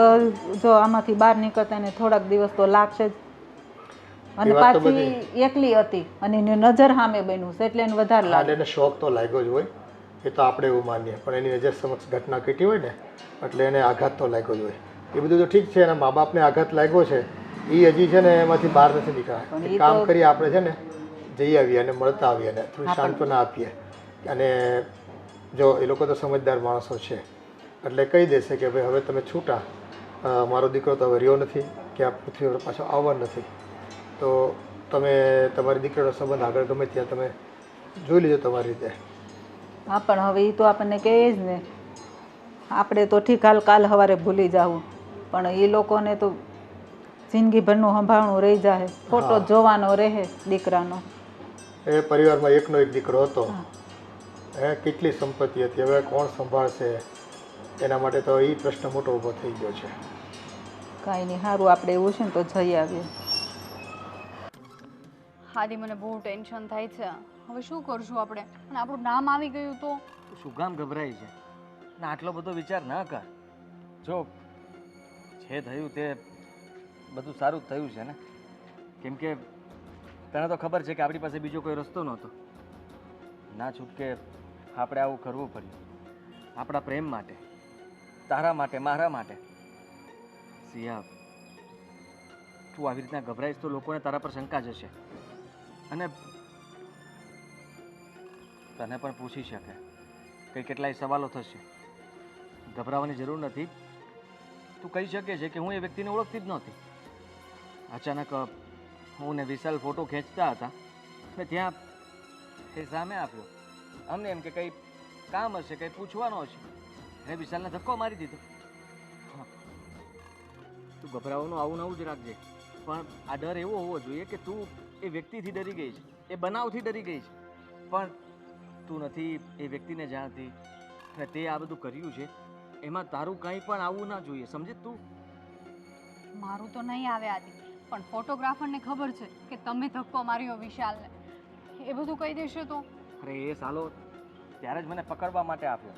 Speaker 2: જો આમાંથી બહાર નીકળતા એને થોડાક દિવસ તો લાગશે જ. અને
Speaker 1: એ વાત તો
Speaker 2: પાછી એકલી હતી અને એની નજર સામે બન્યું છે એટલે એને વધારે
Speaker 1: હા,
Speaker 2: લાગે.
Speaker 1: એને શોખ તો લાગ્યો જ હોય, એ તો આપણે એવું માનીએ, પણ એની નજર સમક્ષ ઘટના ઘટી હોય ને એટલે એને આઘાત તો લાગ્યો જ હોય. એ બધું તો ઠીક છે, એના મા બાપને આઘાત લાગ્યો છે, એ હજી છે ને એમાંથી બહાર નથી નીકળ્યા. એક કામ કરીએ આપણે છે ને, જઈ આવીએ અને મળતા આવીએ અને થોડી સાંત્વના આપીએ. અને જો એ લોકો તો સમજદાર માણસો છે એટલે કહી દેશે કે ભાઈ હવે તમે છૂટા, મારો દીકરો તો હવે રહ્યો નથી કે આ પૃથ્વી પર પાછો આવવાનો નથી, તો તમે તમારી દીકરીનો સંબંધ આગળ ગમે ત્યાં તમે જોઈ લીધો તમારી રીતે.
Speaker 2: હા, પણ હવે એ તો આપણને કહે જ ને. આપણે તો ઠીક હાલ કાલ સવારે ભૂલી જાવું, પણ એ લોકોને તો જિંદગીભરનું સંભાળવું રહી જાય, ફોટો જોવાનો રહે દીકરાનો.
Speaker 1: એ પરિવારમાં એકનો એક દીકરો હતો, કેટલી સંપત્તિ હતી, હવે કોણ સંભાળશે? એના માટે તો એ પ્રશ્ન મોટો ઊભો થઈ ગયો છે.
Speaker 2: કાંઈ નહીં, સારું આપણે એવું છે ને તો જઈ આવીએ.
Speaker 4: હાદી મને બહુ ટેન્શન થાય છે. હવે શું કરશું આપણે? અને આપણું નામ આવી ગયું તો
Speaker 5: શું કામ ગભરાય છે? ને આટલો બધો વિચાર ના કર. જો જે થયું તે બધું સારું જ થયું છે ને, કેમ કે તને તો ખબર છે કે આપણી પાસે બીજો કોઈ રસ્તો નહોતો. ના છૂટકે આપણે આવું કરવું પડ્યું આપણા પ્રેમ માટે, તારા માટે, મારા માટે. સિયા, તું આવી રીતના ગભરાઈશ તો લોકોને તારા પર શંકા જશે અને તને પણ પૂછી શકે કે કેટલાય સવાલો થશે. ગભરાવાની જરૂર નથી. તું કહી શકે છે કે હું એ વ્યક્તિને ઓળખતી જ નહોતી. અચાનક હું ને વિશાલ ફોટો ખેંચતા હતા ને ત્યાં એ સામે આવ્યો. અમને એમ કે કંઈ કામ હશે, કંઈ પૂછવાનું હશે. મેં વિશાલને ધક્કો મારી દીધો. હા, તું ગભરાવાનું આવું નવું જ રાખજે, પણ આ ડર એવો હોવો જોઈએ કે તું એ વ્યક્તિથી ડરી ગઈ છે, એ બનાવથી ડરી ગઈ છે, પણ તું નથી એ વ્યક્તિને જાણતી અને તે આ બધું કર્યું છે એમાં તારું કંઈ પણ આવવું ના જોઈએ, સમજે તું?
Speaker 4: મારું તો નહીં આવે આદિ, પણ ફોટોગ્રાફરને ખબર છે કે તમે ધક્કો માર્યો વિશાલને. એ બધું કહી દેશો તો?
Speaker 5: અરે એ સાલો ત્યારે જ મને પકડવા માટે આપ્યો.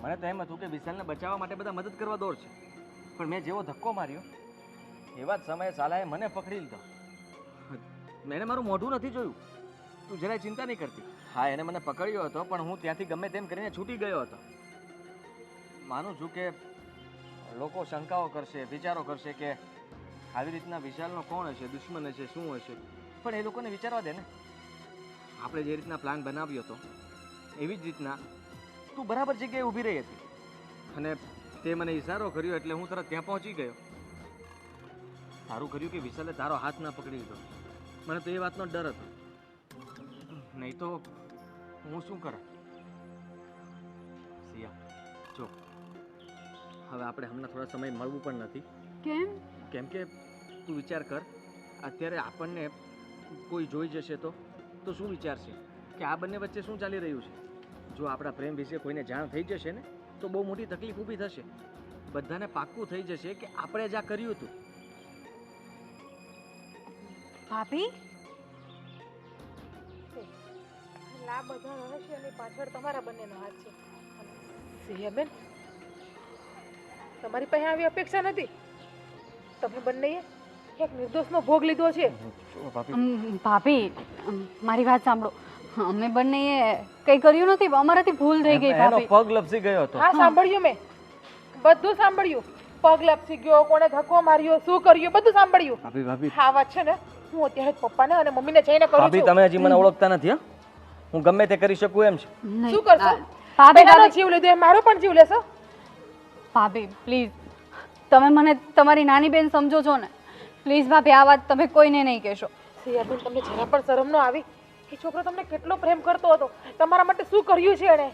Speaker 5: મને તો એમ હતું કે વિશાલને બચાવવા માટે બધા મદદ કરવા દોડ છે, પણ મેં જેવો ધક્કો માર્યો એવા જ સમયે સાલાએ મને પકડી લીધો. મેં મારું મોઢું નથી જોયું. તું જરાય ચિંતા નહીં કરતી. હા, એને મને પકડ્યો હતો, પણ હું ત્યાંથી ગમે તેમ કરીને છૂટી ગયો હતો. માનું છું કે લોકો શંકાઓ કરશે, વિચારો કરશે કે આવી રીતના વિશાલનો કોણ હશે, દુશ્મન હશે, શું હશે, પણ એ લોકોને વિચારવા દે ને. આપણે જે રીતના પ્લાન બનાવ્યો હતો એવી જ રીતના તું બરાબર જગ્યાએ ઊભી રહી હતી અને તે મને ઈશારો કર્યો એટલે હું તરત ત્યાં પહોંચી ગયો. સારું કર્યું કે વિશાલે તારો હાથ ના પકડી લીધો. મને તો એ વાતનો ડર હતો, નહીં તો હું શું કરે. સિયા, જો હવે આપણે હમણાં થોડા સમય મળવું પણ નથી.
Speaker 4: કેમ?
Speaker 5: કેમ કે તું વિચાર કર, અત્યારે આપણને કોઈ જોઈ જશે તો શું વિચારશે કે આ બંને વચ્ચે શું ચાલી રહ્યું છે. જો આપણા પ્રેમ વિશે કોઈને જાણ થઈ જશે ને તો બહુ મોટી તકલીફ ઊભી થશે. બધાને પાક્કું થઈ જશે કે આપણે જ આ કર્યું હતું.
Speaker 4: ભાભી,
Speaker 3: એટલે આ બધા રહસ્યની પાછળ તમારા બંનેનો હાથ છે. સિંહબેન, તમારી પાસે આવી અપેક્ષા નથી. તમે બંનેએ એક નિર્દોષનો ભોગ લીધો છે.
Speaker 4: ભાભી, મારી વાત સાંભળો. અમે બંનેએ કંઈ કર્યું નથી, અમારાથી ભૂલ થઈ ગઈ
Speaker 5: એનો
Speaker 4: ભાભી.
Speaker 5: પગ લપસી ગયો હતો.
Speaker 3: હા, સાંભળ્યું મેં, બધું સાંભળ્યું. પગ લપસી ગયો, કોણે ધક્કો માર્યો, શું કર્યું, બધું સાંભળ્યું.
Speaker 5: ભાભી, ભાભી,
Speaker 3: હા, વાત છે ને, હું અત્યારે જ પપ્પાને અને મમ્મીને જઈને કરું
Speaker 5: ભાભી,
Speaker 3: છું.
Speaker 5: તમે હજી મને ઓળખતા નથી. હા, હું ગમે તે કરી શકું એમ છે.
Speaker 4: નહીં,
Speaker 3: શું કરશો?
Speaker 4: ભાભી,
Speaker 3: પેલાનો
Speaker 4: ભાભી,
Speaker 3: જીવ લીધો એ મારો પણ જીવ લેશો?
Speaker 4: ભાભી પ્લીઝ, તમે મને તમારી નાની બેન સમજો છો ને? પ્લીઝ ભાભી, આ વાત તમે કોઈને નહીં કહેશો.
Speaker 3: સિયાબેન, તમને જરા પણ શરમ ન આવી? એ છોકરો તમને કેટલો પ્રેમ કરતો હતો, તમારા માટે શું કર્યું છે એણે,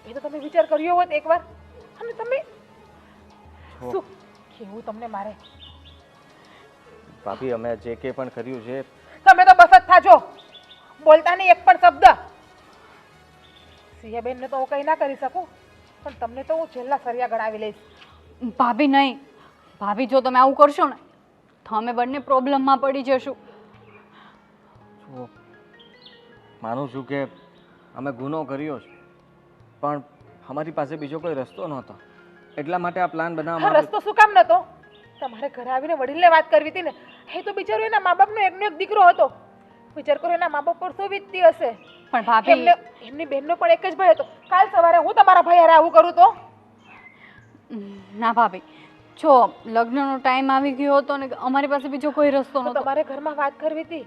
Speaker 3: એ તો તમે વિચાર કર્યો હોત એકવાર? અને તમે શું કેવું તમને મારે?
Speaker 5: ભાભી, અમે જે કે પણ કર્યું છે
Speaker 3: તમે તો બસ જ થાજો, બોલતા નહીં એક પણ શબ્દ. સિયાબેનને તો હું કંઈ ના કરી શકું, પણ તમને તો હું છેલ્લા સરિયા ગણાવી લઈશ.
Speaker 4: ભાભી નહીં, ભાભી જો તમે આવું કરશો ને તો અમે બંને પ્રોબ્લેમમાં પડી જશું.
Speaker 5: જુઓ, માનું છું કે અમે ગુનો કર્યો છે, પણ અમારી પાસે બીજો કોઈ રસ્તો નહોતો, એટલા માટે આ પ્લાન
Speaker 3: હા,
Speaker 5: બનાવવામાં
Speaker 3: રસ્તો શું કામ નતો? તમારે ઘરે આવીને વડીલને વાત કરવી હતી ને. એ તો બિચારો એના મા બાપનો એકનો એક દીકરો હતો. વિચાર કરો એના મા બાપ પર શું વીતતી હશે.
Speaker 4: પણ ભાભી,
Speaker 3: એમની બહેનનો પણ એક જ ભાઈ હતો. કાલ સવારે હું તમારા ભાઈ હારે આવું કરું તો?
Speaker 4: ના ભાભી, જો લગ્નનો ટાઈમ આવી ગયો હતો ને અમારી પાસે બીજો કોઈ રસ્તો
Speaker 3: તો
Speaker 4: નહોતો.
Speaker 3: તમારે ઘરમાં વાત કરવી હતી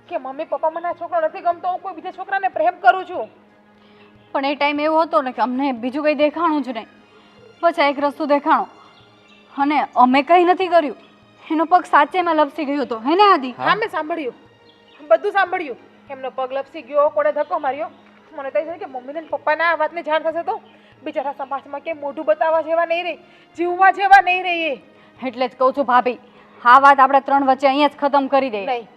Speaker 3: કે મમ્મી પપ્પા મને આ છોકરો નથી ગમતો, હું કોઈ બીજા છોકરાને પ્રેમ કરું છું.
Speaker 4: પણ એ ટાઈમ એવો હતો ને કે અમને બીજું કંઈ દેખાણું જ નહીં. બસ આ એક રસ્તો દેખાણો અને અમે કંઈ નથી કર્યું. એનો પગ સાચેમાં લપસી ગયો હતો, હે ને આદિ?
Speaker 3: હા, મેં સાંભળ્યું, બધું સાંભળ્યું. એમનો પગ લપસી ગયો, કોણે ધક્કો માર્યો. મને તો એ છે કે મમ્મીને ને પપ્પાને આ વાતની જાણ થશે તો બિચારા સમાજમાં કે મોઢું બતાવવા જેવા નહીં રહી, જીવવા જેવા નહીં રહી.
Speaker 4: એટલે જ કહું છું ભાભી, આ વાત આપણે ત્રણ વચ્ચે અહીંયા જ ખતમ કરી દઈએ.
Speaker 3: નહીં,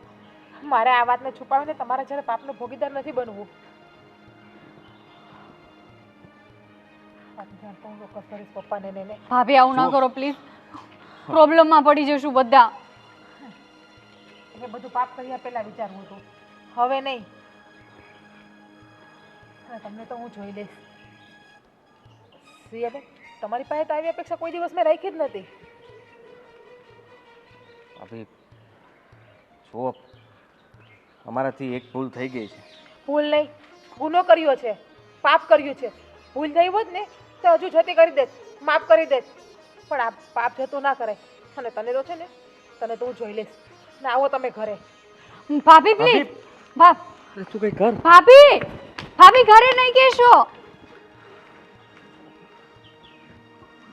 Speaker 3: મારે આ વાતને છુપાવીને તમારા જ્યારે પાપનો ભોગીદાર નથી બનવું. પપ્પાને ને
Speaker 4: ભાભી આવું ના કરો પ્લીઝ, પ્રોબ્લેમમાં પડી જશું બધા.
Speaker 3: એ બધું પાપ કર્યા પહેલા વિચારવું હતું, હવે નહીં. અને તમને તો હું જોઈ લઈશ. સિયાબેન, તમારી પાસે તો આવી અપેક્ષા કોઈ દિવસ મેં રાખી જ નથી.
Speaker 5: ભાભી, જુઓ, અમારાથી એક ભૂલ થઈ ગઈ છે.
Speaker 3: ભૂલ નહીં, ગુનો કર્યો છે, પાપ કર્યું છે. ભૂલ થઈ હોત ને તો હજુ જતી કરી દેત, માફ કરી દેત. પણ આ પાપ જતો ના કરાય. અને તને તો છે ને, તને તો હું જોઈ લઈશ. ને આવો તમે ઘરે.
Speaker 4: ભાભી પ્લીઝ
Speaker 5: અરે તું કઈ કર.
Speaker 4: ભાભી ઘરે નહીં કહેશો.